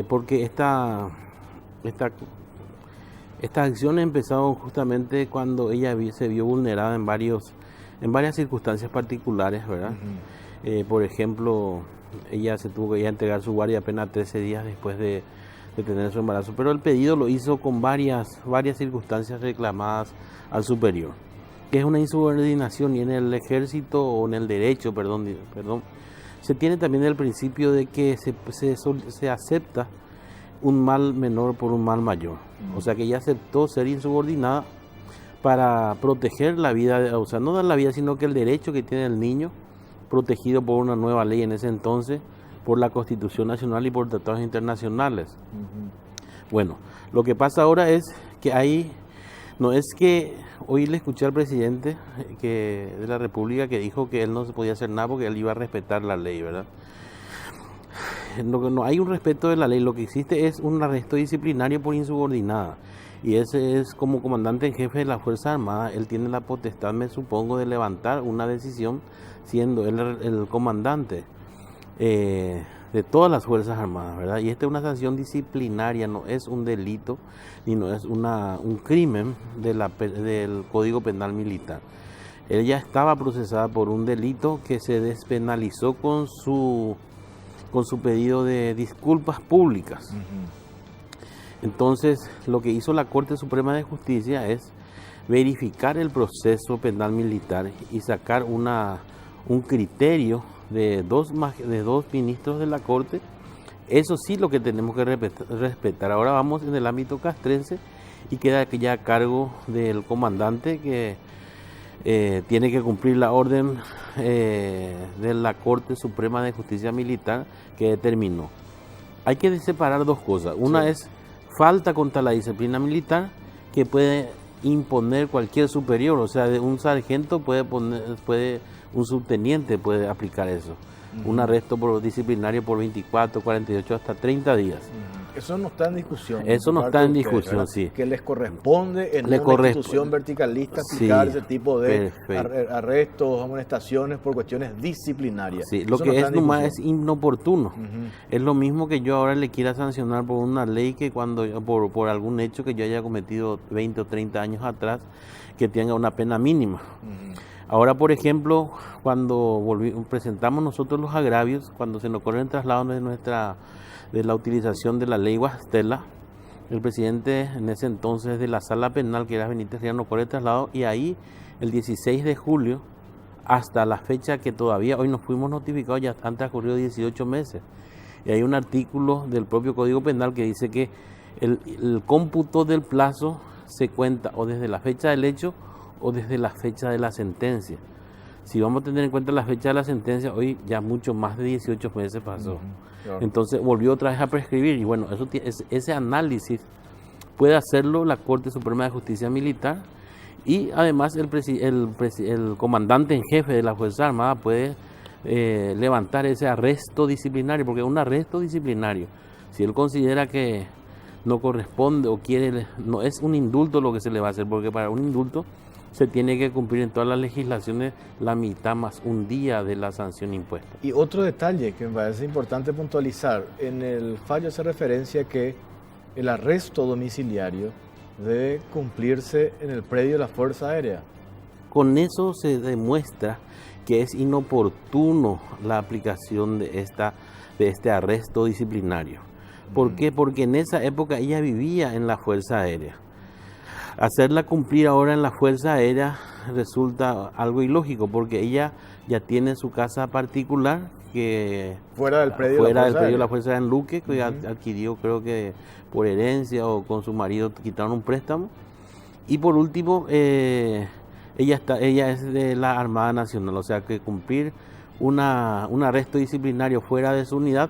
Porque esta acción ha empezado justamente cuando ella se vio vulnerada en varias circunstancias particulares, ¿verdad? Uh-huh. Por ejemplo, ella se tuvo que ir a entregar su guardia apenas 13 días después de tener su embarazo, pero el pedido lo hizo con varias circunstancias reclamadas al superior, que es una insubordinación, y en el ejército o en el derecho, perdón, se tiene también el principio de que se acepta un mal menor por un mal mayor. O sea que ella aceptó ser insubordinada para proteger la vida, o sea, no dar la vida, sino que el derecho que tiene el niño, protegido por una nueva ley en ese entonces, por la Constitución Nacional y por tratados internacionales. Uh-huh. Bueno, lo que pasa ahora es que no es que hoy le escuché al presidente de la República que dijo que él no se podía hacer nada porque él iba a respetar la ley, ¿verdad? No hay un respeto de la ley, lo que existe es un arresto disciplinario por insubordinada, y ese es como comandante en jefe de la Fuerza Armada, él tiene la potestad, me supongo, de levantar una decisión siendo él el comandante de todas las Fuerzas Armadas, ¿verdad? Y esta es una sanción disciplinaria, no es un delito, ni no es un crimen del Código Penal Militar. Ella estaba procesada por un delito que se despenalizó con su pedido de disculpas públicas. Uh-huh. Entonces, lo que hizo la Corte Suprema de Justicia es verificar el proceso penal militar y sacar un criterio de dos ministros de la Corte. Eso sí lo que tenemos que respetar. Ahora vamos en el ámbito castrense y queda ya a cargo del comandante, que tiene que cumplir la orden de la Corte Suprema de Justicia Militar que determinó. Hay que separar dos cosas. Una es falta contra la disciplina militar que puede imponer cualquier superior, o sea, de un sargento un subteniente puede aplicar eso. Un arresto por disciplinario por 24, 48, hasta 30 días. Eso no está en discusión. Eso no está en discusión, sí. Que les corresponde en una institución verticalista aplicar ese tipo de arrestos, amonestaciones por cuestiones disciplinarias. Sí, lo que es nomás es inoportuno. Es lo mismo que yo ahora le quiera sancionar por una ley que por algún hecho que yo haya cometido 20 o 30 años atrás, que tenga una pena mínima. Ahora, por ejemplo, cuando presentamos nosotros los agravios, cuando se nos ocurre el traslado de la utilización de la ley Guastella, el presidente en ese entonces de la sala penal, que era Benítez Rivera, nos ocurre el traslado, y ahí el 16 de julio, hasta la fecha que todavía hoy nos fuimos notificados, ya han transcurrido 18 meses. Y hay un artículo del propio Código Penal que dice que el cómputo del plazo se cuenta o desde la fecha del hecho o desde la fecha de la sentencia. Si vamos a tener en cuenta la fecha de la sentencia, hoy ya mucho más de 18 meses pasó. Claro. Entonces volvió otra vez a prescribir, y bueno, ese análisis puede hacerlo la Corte Suprema de Justicia Militar, y además el comandante en jefe de la Fuerza Armada puede levantar ese arresto disciplinario, porque un arresto disciplinario, si él considera que no corresponde o quiere, no es un indulto lo que se le va a hacer, porque para un indulto se tiene que cumplir en todas las legislaciones la mitad más un día de la sanción impuesta. Y otro detalle que me parece importante puntualizar, en el fallo hace referencia que el arresto domiciliario debe cumplirse en el predio de la Fuerza Aérea. Con eso se demuestra que es inoportuno la aplicación de este arresto disciplinario. ¿Por qué? Porque en esa época ella vivía en la Fuerza Aérea. Hacerla cumplir ahora en la Fuerza Aérea resulta algo ilógico, porque ella ya tiene su casa particular que fuera del predio de la Fuerza Aérea en Luque, que adquirió, creo que por herencia o con su marido quitaron un préstamo. Y por último, ella es de la Armada Nacional, o sea que cumplir un arresto disciplinario fuera de su unidad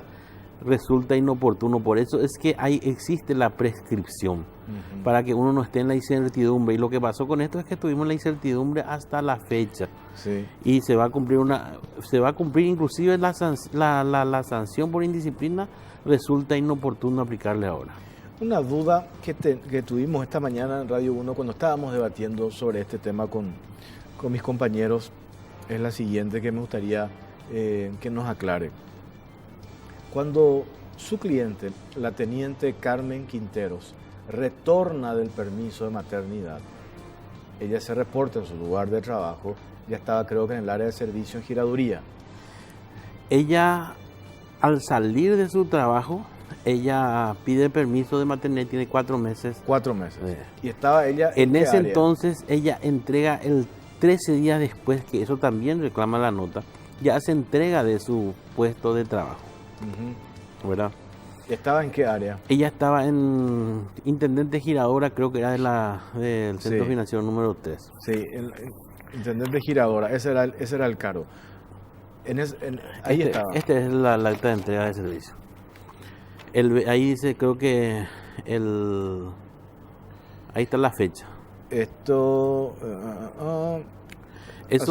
resulta inoportuno. Por eso es que existe la prescripción, para que uno no esté en la incertidumbre. Y lo que pasó con esto es que tuvimos la incertidumbre hasta la fecha. Sí. Y se va a cumplir inclusive la sanción por indisciplina, resulta inoportuno aplicarle ahora. Una duda que tuvimos esta mañana en Radio 1 cuando estábamos debatiendo sobre este tema con mis compañeros es la siguiente, que me gustaría que nos aclare. Cuando su cliente, la teniente Carmen Quinteros, retorna del permiso de maternidad, ella se reporta en su lugar de trabajo, ya estaba creo que en el área de servicio en Giraduría. Ella, al salir de su trabajo, ella pide permiso de maternidad, tiene 4 meses. 4 meses. Y estaba ella en ese área. Entonces ella entrega el 13 días después, que eso también reclama la nota, ya se entrega de su puesto de trabajo. ¿Verdad? ¿Estaba en qué área? Ella estaba en Intendente Giradora, creo que era del Centro Financiero número 3. Sí, Intendente Giradora, ese era el cargo. Ahí estaba. Esta es la acta de entrega de servicio. Ahí dice, creo que ahí está la fecha. Eso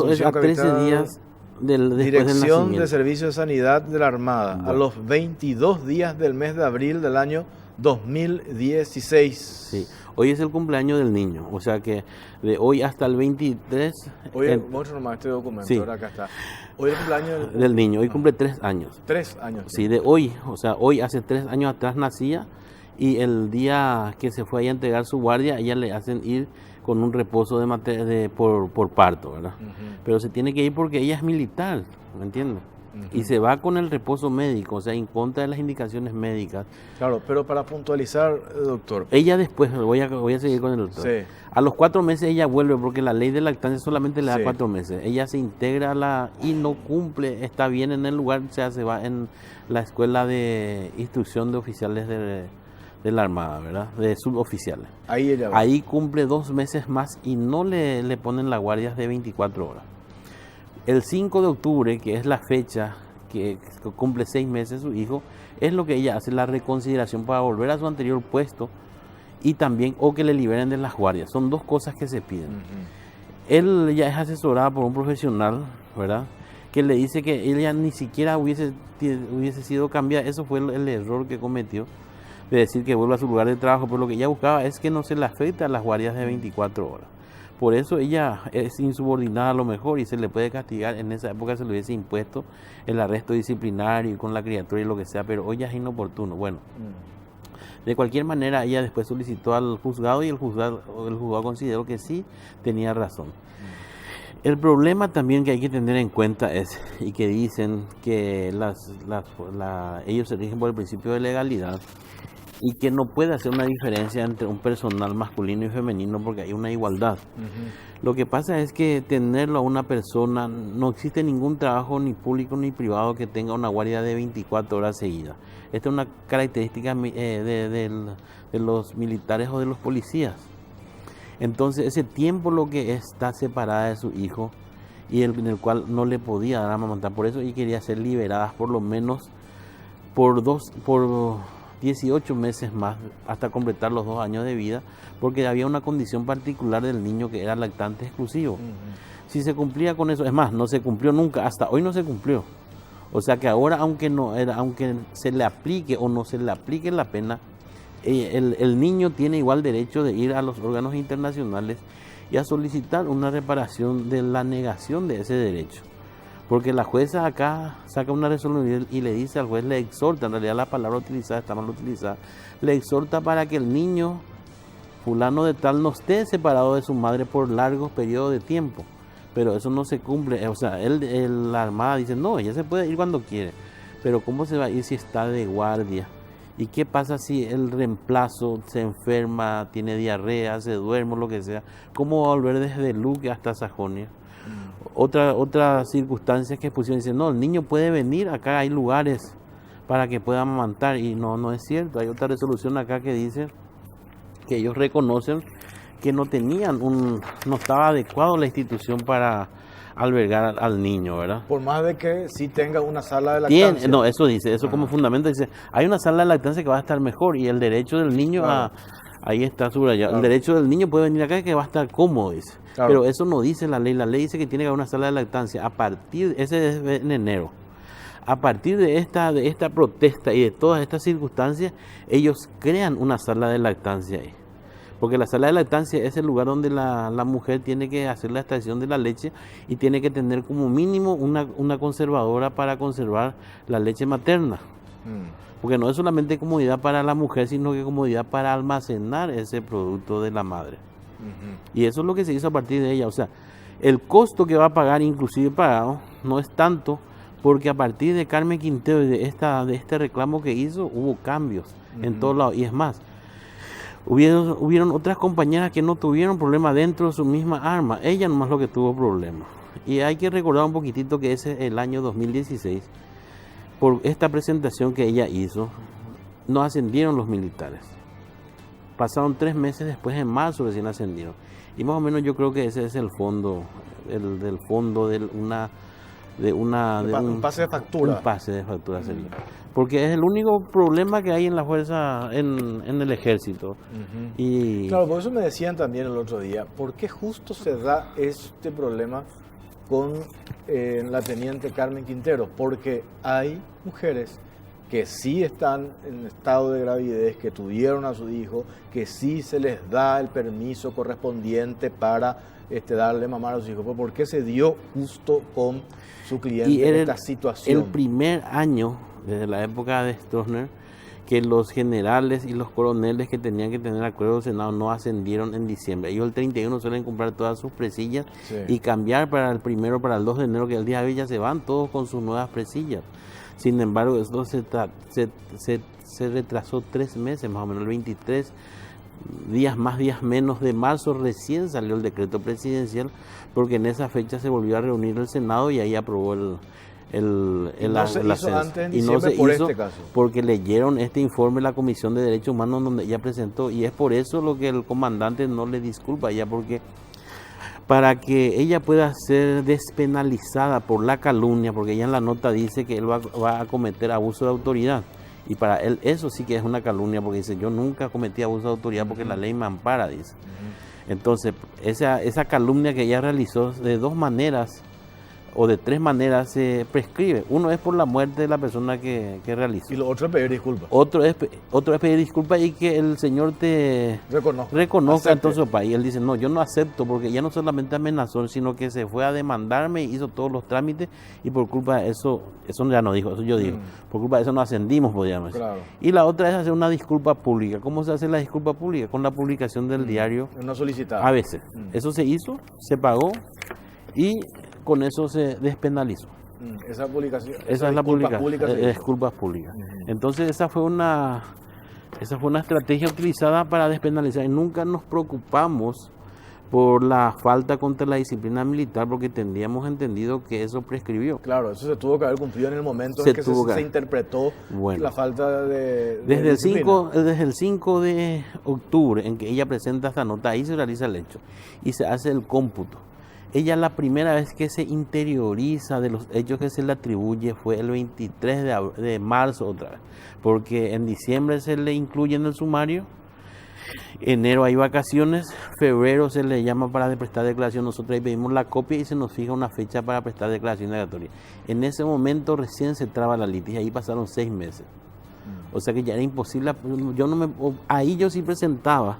es a 13 días después Dirección del de Servicio de Sanidad de la Armada, a los 22 días del mes de abril del año 2016. Sí, hoy es el cumpleaños del niño, o sea que de hoy hasta el 23... Oye, muestra nomás este documento, sí. Ahora acá está. Hoy es el cumpleaños del niño, hoy cumple 3 años. 3 años. Sí, de hoy, o sea, hoy hace 3 años atrás nacía, y el día que se fue ahí a entregar su guardia, ella le hacen ir con un reposo por parto, ¿verdad? Pero se tiene que ir porque ella es militar, ¿me entiendes? Y se va con el reposo médico, o sea, en contra de las indicaciones médicas. Claro, pero para puntualizar, doctor. Ella después, voy a seguir con el doctor. Sí. A los 4 meses ella vuelve, porque la ley de lactancia solamente le da 4 meses. Ella se integra y no cumple, está bien en el lugar, o sea, se va en la escuela de instrucción de oficiales de la Armada, ¿verdad? De suboficiales. Ahí ella va. Ahí cumple 2 meses más y no le ponen las guardias de 24 horas. El 5 de octubre, que es la fecha que cumple 6 meses su hijo, es lo que ella hace, la reconsideración para volver a su anterior puesto y también o que le liberen de las guardias. Son 2 cosas que se piden. Él ya es asesorada por un profesional, ¿verdad?, que le dice que ella ni siquiera hubiese sido cambiada. Eso fue el error que cometió, de decir que vuelva a su lugar de trabajo, pero lo que ella buscaba es que no se le afecte a las guardias de 24 horas. Por eso ella es insubordinada a lo mejor y se le puede castigar. En esa época se le hubiese impuesto el arresto disciplinario y con la criatura y lo que sea, pero hoy ya es inoportuno. Bueno, de cualquier manera ella después solicitó al juzgado y el juzgado consideró que sí tenía razón. El problema también que hay que tener en cuenta es, y que dicen que ellos se rigen por el principio de legalidad y que no puede hacer una diferencia entre un personal masculino y femenino porque hay una igualdad. Lo que pasa es que tenerlo a una persona, no existe ningún trabajo ni público ni privado que tenga una guardia de 24 horas seguidas. Esta es una característica de los militares o de los policías. Entonces ese tiempo lo que está separada de su hijo y en el cual no le podía dar a amamantar, por eso ella quería ser liberadas por lo menos por 18 meses más hasta completar los 2 años de vida, porque había una condición particular del niño que era lactante exclusivo. Si se cumplía con eso, es más, no se cumplió nunca, hasta hoy no se cumplió. O sea que ahora aunque se le aplique o no se le aplique la pena, el niño tiene igual derecho de ir a los órganos internacionales y a solicitar una reparación de la negación de ese derecho. Porque la jueza acá saca una resolución y le dice al juez, le exhorta, en realidad la palabra utilizada está mal utilizada, le exhorta para que el niño fulano de tal no esté separado de su madre por largos periodos de tiempo. Pero eso no se cumple, o sea, la Armada dice, no, ella se puede ir cuando quiere, pero ¿cómo se va a ir si está de guardia? ¿Y qué pasa si el reemplazo se enferma, tiene diarrea, se duerme, lo que sea? ¿Cómo va a volver desde Luque hasta Sajonia? Otra circunstancia que pusieron, dicen, no, el niño puede venir, acá hay lugares para que pueda amamantar, y no es cierto. Hay otra resolución acá que dice que ellos reconocen que no estaba adecuado la institución para albergar al niño, ¿verdad? Por más de que sí tenga una sala de lactancia. No, eso dice, eso como fundamento dice, hay una sala de lactancia que va a estar mejor y el derecho del niño ahí está subrayado. El derecho del niño puede venir acá y que va a estar cómodo, dice. Pero eso no dice la ley dice que tiene que haber una sala de lactancia. Ese es en enero. A partir de esta protesta y de todas estas circunstancias, ellos crean una sala de lactancia ahí. Porque la sala de lactancia es el lugar donde la mujer tiene que hacer la extracción de la leche y tiene que tener como mínimo una conservadora para conservar la leche materna. Porque no es solamente comodidad para la mujer, sino que comodidad para almacenar ese producto de la madre. Y eso es lo que se hizo a partir de ella. O sea, el costo que va a pagar, inclusive pagado, no es tanto, porque a partir de Carmen Quintero y de este reclamo que hizo, hubo cambios en todos lados. Y es más, hubieron otras compañeras que no tuvieron problema dentro de su misma arma. Ella nomás lo que tuvo problemas. Y hay que recordar un poquitito que ese es el año 2016. Por esta presentación que ella hizo, no ascendieron los militares. Pasaron 3 meses después, en marzo recién ascendieron. Y más o menos yo creo que ese es el fondo, un pase de factura. Un pase de factura sería. Porque es el único problema que hay en la fuerza, en el ejército. Y claro, por eso me decían también el otro día, ¿por qué justo se da este problema con la teniente Carmen Quintero? Porque hay mujeres que sí están en estado de gravidez, que tuvieron a su hijo, que sí se les da el permiso correspondiente para darle mamar a sus hijos. ¿Por qué se dio justo con su cliente esta situación? El primer año, desde la época de Stroessner, que los generales y los coroneles que tenían que tener acuerdo del Senado no ascendieron en diciembre. Ellos el 31 suelen comprar todas sus presillas y cambiar para el 1 para el 2 de enero, que el día de hoy ya se van todos con sus nuevas presillas. Sin embargo, eso se retrasó 3 meses, más o menos el 23 días más, días menos de marzo, recién salió el decreto presidencial, porque en esa fecha se volvió a reunir el Senado y ahí aprobó No se hizo ascenso. antes en Y no diciembre se por hizo este caso. porque leyeron este informe de la Comisión de Derechos Humanos donde ella presentó, y es por eso lo que el comandante no le disculpa a ella, porque para que ella pueda ser despenalizada por la calumnia, porque ella en la nota dice que él va a cometer abuso de autoridad, y para él eso sí que es una calumnia, porque dice, yo nunca cometí abuso de autoridad porque la ley me ampara, dice. Entonces, esa calumnia que ella realizó de 2 maneras o de 3 maneras se prescribe. Uno es por la muerte de la persona que realizó. Y lo otro es pedir disculpas. Otro es pedir disculpas y que el Señor te reconozca en todo su país. Él dice, no, yo no acepto, porque ya no solamente amenazó, sino que se fue a demandarme, hizo todos los trámites, y por culpa de eso ya no dijo, eso yo digo, por culpa de eso no ascendimos, podríamos decir. Claro. Y la otra es hacer una disculpa pública. ¿Cómo se hace la disculpa pública? Con la publicación del diario No solicitada. a veces. Eso se hizo, se pagó y con eso se despenalizó. Esa publicación. Esa es la disculpas publicación, públicas se hizo. disculpas públicas. Entonces esa fue una estrategia utilizada para despenalizar, y nunca nos preocupamos por la falta contra la disciplina militar, porque tendríamos entendido que eso prescribió. Claro, eso se tuvo que haber cumplido en el momento Se en que tuvo que se haber. interpretó la falta de Desde disciplina. desde el 5 de octubre, en que ella presenta esta nota, ahí se realiza el hecho y se hace el cómputo. Ella la primera vez que se interioriza de los hechos que se le atribuye fue el 23 de marzo otra vez, porque en diciembre se le incluye en el sumario, enero hay vacaciones, febrero se le llama para prestar declaración, nosotros ahí pedimos la copia y se nos fija una fecha para prestar declaración negatoria. En ese momento recién se traba la litis, y ahí pasaron 6 meses. O sea que ya era imposible, ahí yo sí presentaba.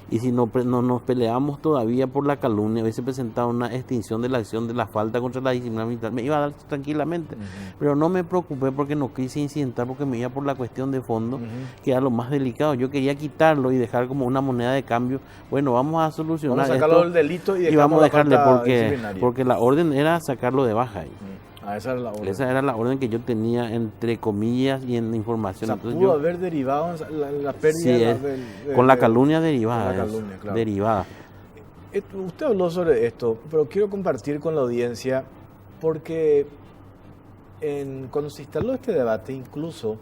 Y si no nos peleamos todavía por la calumnia, hubiese presentado una extinción de la acción de la falta contra la disciplina militar, me iba a dar tranquilamente. Pero no me preocupé porque no quise incidentar, porque me iba por la cuestión de fondo, que era lo más delicado. Yo quería quitarlo y dejar como una moneda de cambio. Bueno, vamos a solucionar Vamos a sacarlo esto del delito y vamos a dejarle, falta disciplinaria. porque la orden era sacarlo de baja ahí. Esa era la orden. Esa era la orden que yo tenía, entre comillas, y en información. O sea, Entonces pudo haber derivado en la pérdida sí, con la calumnia derivada. Con la calumnia, claro. Derivada. Usted habló sobre esto, pero quiero compartir con la audiencia, porque cuando se instaló este debate, incluso,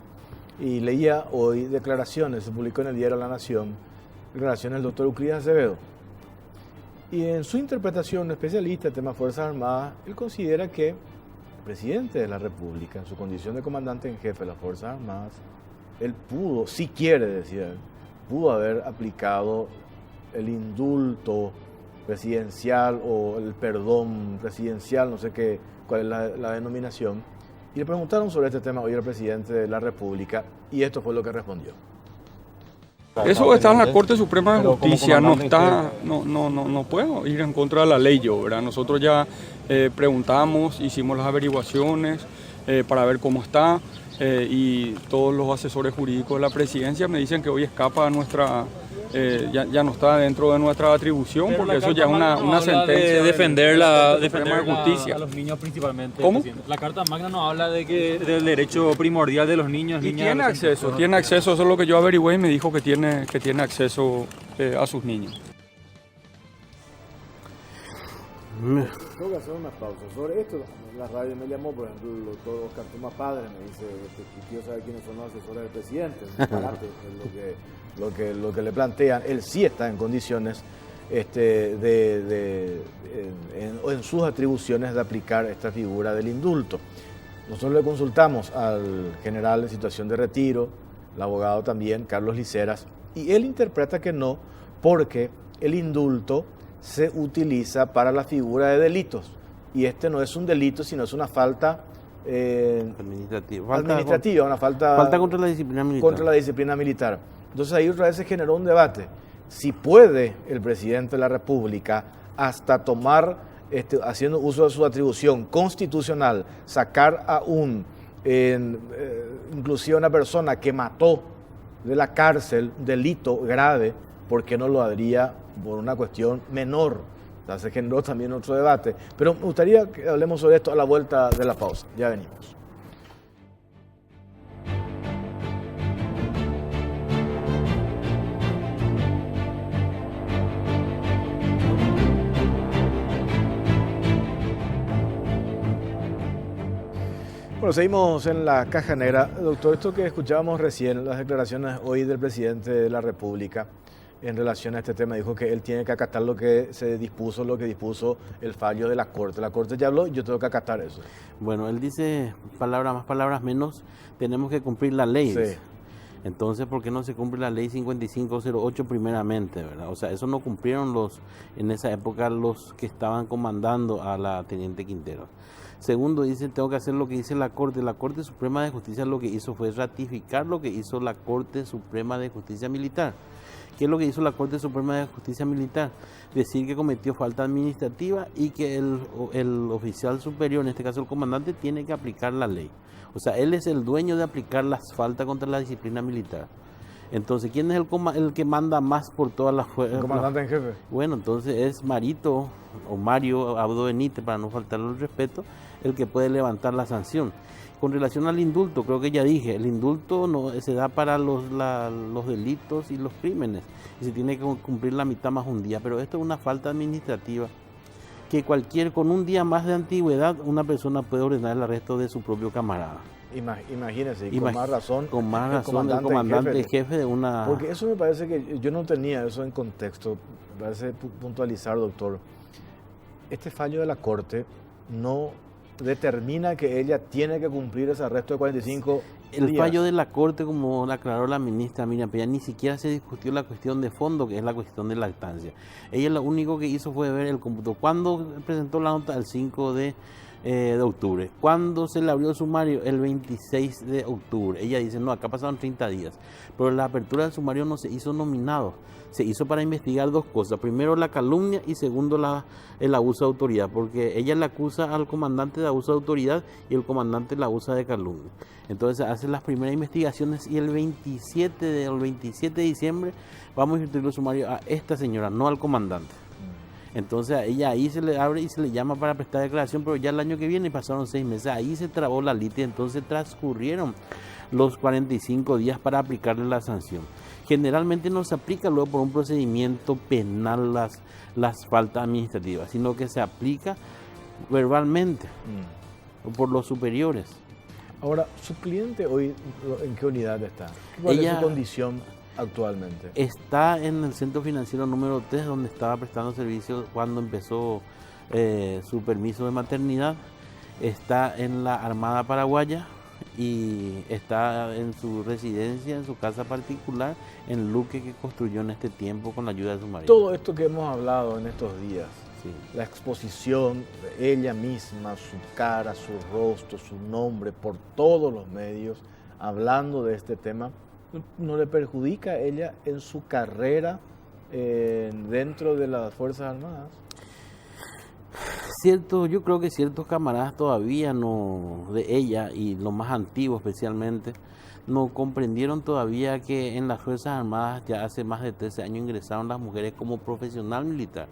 y leía hoy declaraciones, se publicó en el diario La Nación, declaraciones del doctor Euclides Acevedo. Y en su interpretación, especialista en temas Fuerzas Armadas, él considera que el presidente de la República, en su condición de comandante en jefe de las Fuerzas Armadas, él pudo, si quiere, decía él, pudo haber aplicado el indulto presidencial o el perdón presidencial, no sé cuál es la denominación. Y le preguntaron sobre este tema hoy al presidente de la República, y esto fue lo que respondió. Eso está en la Corte Suprema de Justicia, no puedo ir en contra de la ley yo, ¿verdad? Nosotros ya preguntamos, hicimos las averiguaciones para ver cómo está, y todos los asesores jurídicos de la presidencia me dicen que hoy escapa a nuestra, ya no está dentro de nuestra atribución, pero porque eso ya es una sentencia de defender la Suprema de Justicia. A los niños principalmente. ¿Cómo? Presidente. La Carta Magna nos habla del derecho primordial de los niños. Y niñas, tiene acceso, eso es lo que yo averigüé y me dijo que tiene acceso a sus niños. Tengo que hacer una pausa. Sobre esto, la radio me llamó, por ejemplo, el doctor Oscar Tomás Padre, me dice que quiero saber quiénes son los asesores del presidente. Es un disparate, es lo que le plantean. Él sí está en condiciones en sus atribuciones de aplicar esta figura del indulto. Nosotros le consultamos al general en situación de retiro, el abogado también, Carlos Liceras, y él interpreta que no, porque el indulto se utiliza para la figura de delitos, y este no es un delito, sino es una falta administrativa, una falta contra la disciplina militar. Contra la disciplina militar. Entonces ahí otra vez se generó un debate. Si puede el presidente de la República, hasta tomar, haciendo uso de su atribución constitucional, sacar a inclusive a una persona que mató de la cárcel, delito grave, ¿por qué no lo haría por una cuestión menor? O sea, se generó también otro debate. Pero me gustaría que hablemos sobre esto a la vuelta de la pausa. Ya venimos. Bueno, seguimos en la caja negra. Doctor, esto que escuchábamos recién, las declaraciones hoy del presidente de la República en relación a este tema, dijo que él tiene que acatar lo que se dispuso, lo que dispuso el fallo de la Corte. La Corte ya habló y yo tengo que acatar eso. Bueno, él dice, palabras más, palabras menos, tenemos que cumplir la ley. Sí. Entonces, ¿por qué no se cumple la ley 5508 primeramente, verdad? O sea, eso no cumplieron en esa época los que estaban comandando a la Teniente Quintero. Segundo, dice, tengo que hacer lo que dice la Corte. La Corte Suprema de Justicia lo que hizo fue ratificar lo que hizo la Corte Suprema de Justicia Militar. ¿Qué es lo que hizo la Corte Suprema de Justicia Militar? Decir que cometió falta administrativa y que el oficial superior, en este caso el comandante, tiene que aplicar la ley. O sea, él es el dueño de aplicar las faltas contra la disciplina militar. Entonces, ¿quién es el que manda más por todas las fuerzas? ¿El comandante en jefe? Bueno, entonces es Marito o Mario Abdo Benítez, para no faltarle el respeto, el que puede levantar la sanción. Con relación al indulto, creo que ya dije, el indulto no se da para los delitos y los crímenes y se tiene que cumplir la mitad más un día, pero esto es una falta administrativa que con un día más de antigüedad una persona puede ordenar el arresto de su propio camarada. Imagínese, con más razón el comandante jefe de una... Porque eso me parece que yo no tenía eso en contexto, me parece puntualizar, doctor. Este fallo de la Corte no determina que ella tiene que cumplir ese arresto de 45 El días. fallo de la Corte, como aclaró la ministra Miriam Peña, ni siquiera se discutió la cuestión de fondo, que es la cuestión de lactancia. Ella lo único que hizo fue ver el cómputo. ¿Cuándo presentó la nota? El 5 de octubre. ¿Cuándo se le abrió el sumario? El 26 de octubre. Ella dice, no, acá pasaron 30 días. Pero la apertura del sumario no se hizo nominado. Se hizo para investigar dos cosas. Primero, la calumnia y segundo, el abuso de autoridad. Porque ella le acusa al comandante de abuso de autoridad y el comandante la acusa de calumnia. Entonces, hace las primeras investigaciones y el 27 de diciembre vamos a instruir el sumario a esta señora, no al comandante. Entonces a ella ahí se le abre y se le llama para prestar declaración, pero ya el año que viene pasaron 6 meses, ahí se trabó la litis, entonces transcurrieron los 45 días para aplicarle la sanción. Generalmente no se aplica luego por un procedimiento penal las faltas administrativas, sino que se aplica verbalmente por los superiores. Ahora, ¿su cliente hoy en qué unidad está? ¿Cuál es su condición actualmente? Está en el centro financiero número 3, donde estaba prestando servicios cuando empezó su permiso de maternidad. Está en la Armada Paraguaya y está en su residencia, en su casa particular, en Luque, que construyó en este tiempo con la ayuda de su marido. Todo esto que hemos hablado en estos días, sí, la exposición de ella misma, su cara, su rostro, su nombre, por todos los medios, hablando de este tema, ¿no le perjudica a ella en su carrera dentro de las Fuerzas Armadas? Yo creo que ciertos camaradas todavía no, de ella y los más antiguos especialmente, no comprendieron todavía que en las Fuerzas Armadas ya hace más de 13 años ingresaron las mujeres como profesional militar.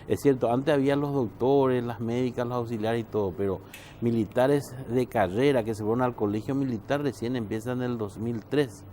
Es cierto, antes había los doctores, las médicas, los auxiliares y todo, pero militares de carrera que se fueron al colegio militar recién empiezan en el 2003.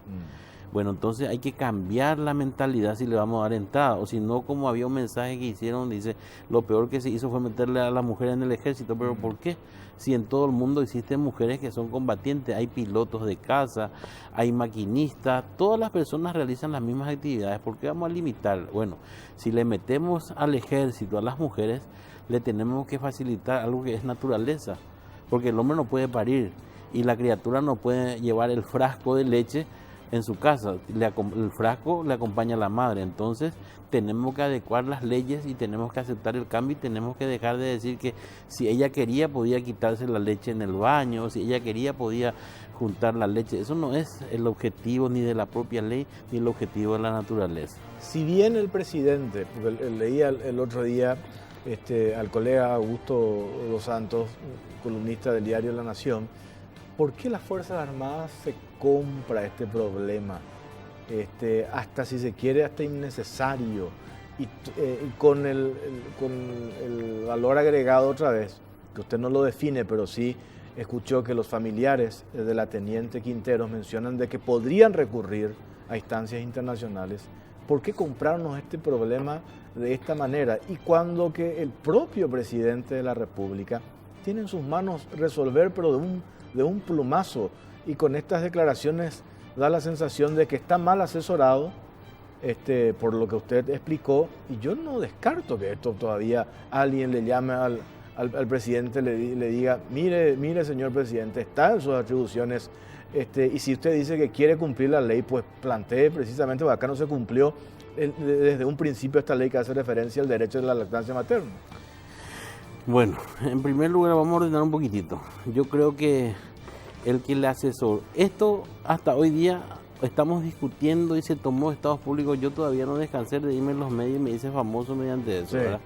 Bueno, entonces hay que cambiar la mentalidad si le vamos a dar entrada, o si no, como había un mensaje que hicieron, dice, lo peor que se hizo fue meterle a la mujer en el ejército, pero ¿por qué? Si en todo el mundo existen mujeres que son combatientes, hay pilotos de caza, hay maquinistas, todas las personas realizan las mismas actividades, ¿por qué vamos a limitar? Bueno, si le metemos al ejército a las mujeres, le tenemos que facilitar algo que es naturaleza, porque el hombre no puede parir y la criatura no puede llevar el frasco de leche en su casa, el frasco le acompaña a la madre, entonces tenemos que adecuar las leyes y tenemos que aceptar el cambio y tenemos que dejar de decir que si ella quería podía quitarse la leche en el baño, si ella quería podía juntar la leche. Eso no es el objetivo ni de la propia ley ni el objetivo de la naturaleza. Si bien el presidente, porque leía el otro día al colega Augusto Dos Santos, columnista del diario La Nación, ¿por qué las Fuerzas Armadas se compra este problema? Hasta si se quiere, hasta innecesario, y con el valor agregado otra vez, que usted no lo define, pero sí escuchó que los familiares de la Teniente Quintero mencionan de que podrían recurrir a instancias internacionales. ¿Por qué comprarnos este problema de esta manera? Y cuando que el propio presidente de la República tiene en sus manos resolver, pero de un plumazo. Y con estas declaraciones da la sensación de que está mal asesorado, por lo que usted explicó. Y yo no descarto que esto todavía alguien le llame al presidente, le diga, mire señor presidente, está en sus atribuciones. Y si usted dice que quiere cumplir la ley, pues plantee precisamente, porque acá no se cumplió desde un principio esta ley que hace referencia al derecho de la lactancia materna. Bueno, en primer lugar vamos a ordenar un poquitito. Yo creo que el que le asesoró, esto hasta hoy día estamos discutiendo y se tomó estados públicos. Yo todavía no descansé de irme en los medios y me hice famoso mediante eso, ¿verdad?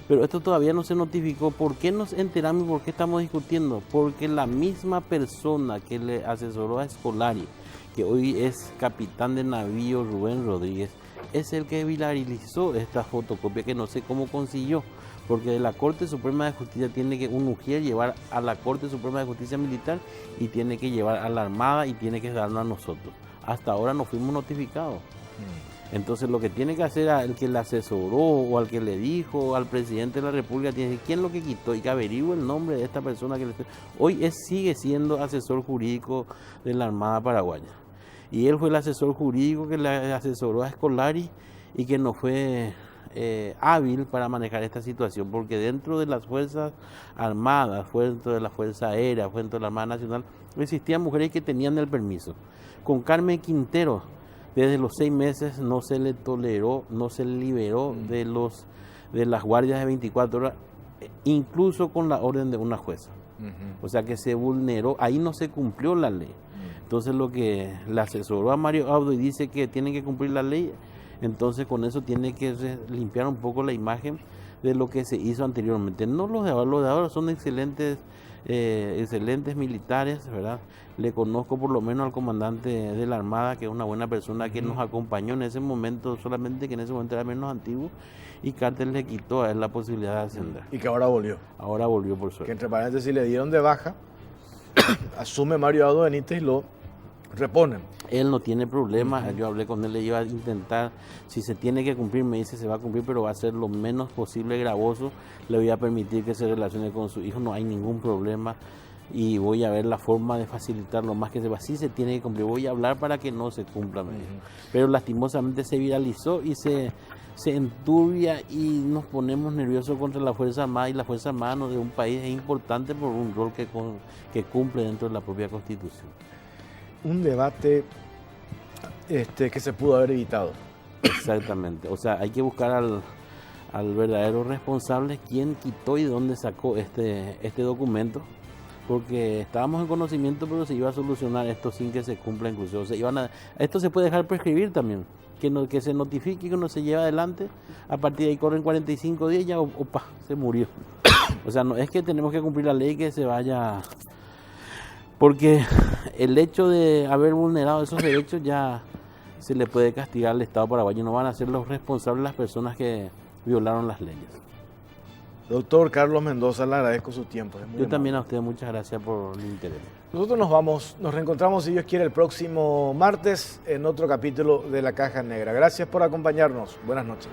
Pero esto todavía no se notificó. ¿Por qué nos enteramos y por qué estamos discutiendo? Porque la misma persona que le asesoró a Scolari, que hoy es capitán de navío, Rubén Rodríguez, es el que viralizó esta fotocopia, que no sé cómo consiguió, porque de la Corte Suprema de Justicia tiene que un UJIR llevar a la Corte Suprema de Justicia Militar y tiene que llevar a la Armada y tiene que darnos a nosotros. Hasta ahora no fuimos notificados. Entonces lo que tiene que hacer al que le asesoró o al que le dijo al presidente de la República, tiene que decir quién es lo que quitó y que averigüe el nombre de esta persona que hoy sigue siendo asesor jurídico de la Armada Paraguaya. Y él fue el asesor jurídico que le asesoró a Scolari y que no fue hábil para manejar esta situación, porque dentro de las Fuerzas Armadas, dentro de la Fuerza Aérea, dentro de la Armada Nacional, existían mujeres que tenían el permiso. Con Carmen Quintero, desde los 6 meses no se le toleró, no se le liberó de las guardias de 24 horas, incluso con la orden de una jueza. O sea que se vulneró, ahí no se cumplió la ley. Entonces lo que le asesoró a Mario Abdo y dice que tienen que cumplir la ley, entonces con eso tiene que limpiar un poco la imagen de lo que se hizo anteriormente. No los de ahora son excelentes militares, ¿verdad? Le conozco por lo menos al comandante de la Armada, que es una buena persona que nos acompañó en ese momento, solamente que en ese momento era menos antiguo, y Carter le quitó a él la posibilidad de ascender. Y que ahora volvió. Ahora volvió, por suerte. Que entre paréntesis le dieron de baja, asume Mario Abdo Benítez y lo reponen. Él no tiene problema, yo hablé con él, le iba a intentar, si se tiene que cumplir, me dice se va a cumplir, pero va a ser lo menos posible gravoso, le voy a permitir que se relacione con su hijo, no hay ningún problema y voy a ver la forma de facilitar lo más que se va, si se tiene que cumplir, voy a hablar para que no se cumpla, me dijo. Pero lastimosamente se viralizó y se enturbia y nos ponemos nerviosos contra la Fuerza Armada, y la Fuerza Armada de un país es importante por un rol que cumple dentro de la propia Constitución. Un debate que se pudo haber evitado. Exactamente, o sea, hay que buscar al verdadero responsable, quién quitó y dónde sacó este documento, porque estábamos en conocimiento, pero se iba a solucionar esto sin que se cumpla incluso. Esto se puede dejar prescribir también, que se notifique, que no se lleve adelante, a partir de ahí corren 45 días y ya, opa, se murió. O sea, no es que tenemos que cumplir la ley que se vaya, porque el hecho de haber vulnerado esos derechos ya se le puede castigar al Estado paraguayo, no van a ser los responsables las personas que violaron las leyes. Doctor Carlos Mendoza, le agradezco su tiempo. Yo también a usted, muchas gracias por el interés. Nosotros nos reencontramos, si Dios quiere, el próximo martes en otro capítulo de La Caja Negra. Gracias por acompañarnos. Buenas noches.